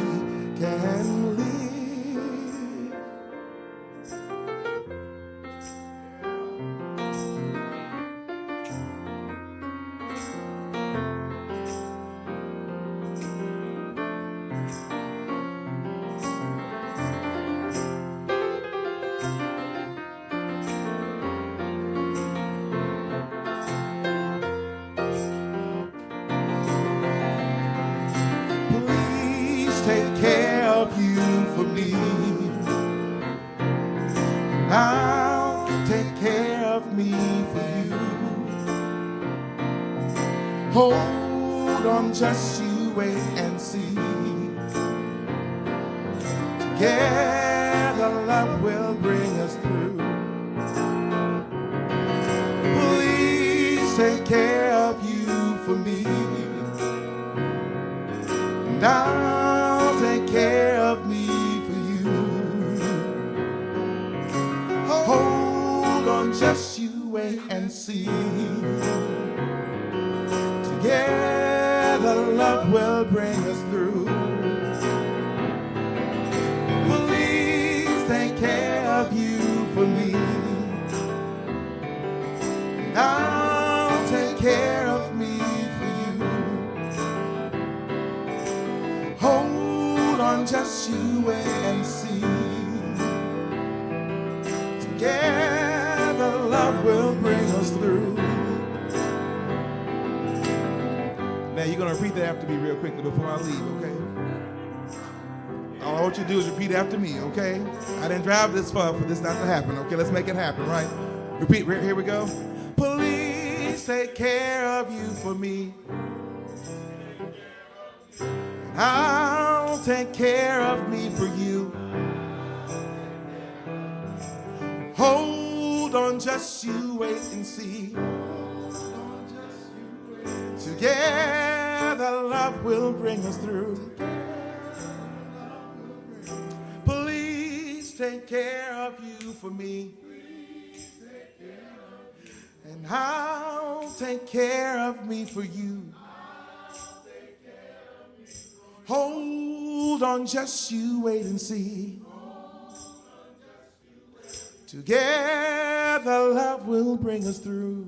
can live. Take care of you for me, and I'll take care of me for you. Hold on, just you wait and see. Together love will bring us through. Please take care of you for me, and I'll take care of me for you. Hold on, just you wait and see. Together love will bring us through. Please take care of you for me, and I'll take care of me for you. Hold on, just you wait and see. Together love will bring us through. Now you're gonna repeat that after me real quickly before I leave, okay? All I want you to do is repeat after me, okay? I didn't drive this far for this not to happen, okay? Let's make it happen, right? Repeat, here we go. Please take care of you for me, and I'll take care of me for you. Hold on, just you wait and see. Together love will bring us through. Please take care of you for me, and I'll take care of me for you. Hold on, just you wait and see. Together love will bring us through.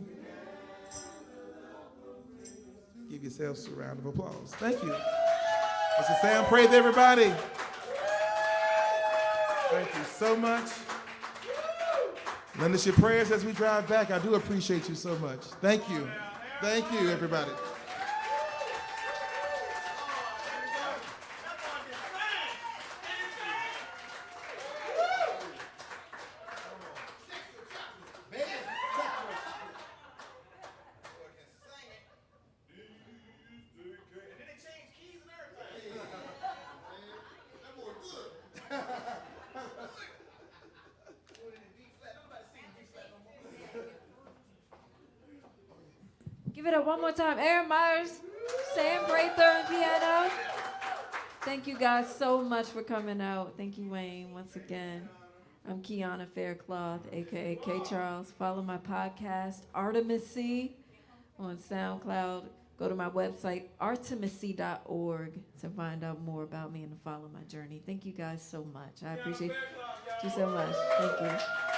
Give yourselves a round of applause. Thank you. Mr. Sam Praise, everybody. Thank you so much. Lend us your prayers as we drive back. I do appreciate you so much. Thank you. Thank you, everybody. Give it up one more time. Aaron Myers, Sam Prather on piano. Thank you guys so much for coming out. Thank you, Wayne, once again. I'm Kiana Faircloth, aka K Charles. Follow my podcast, Artemisy, on SoundCloud. Go to my website, artemisy.org, to find out more about me and to follow my journey. Thank you guys so much. I appreciate you so much. Thank you.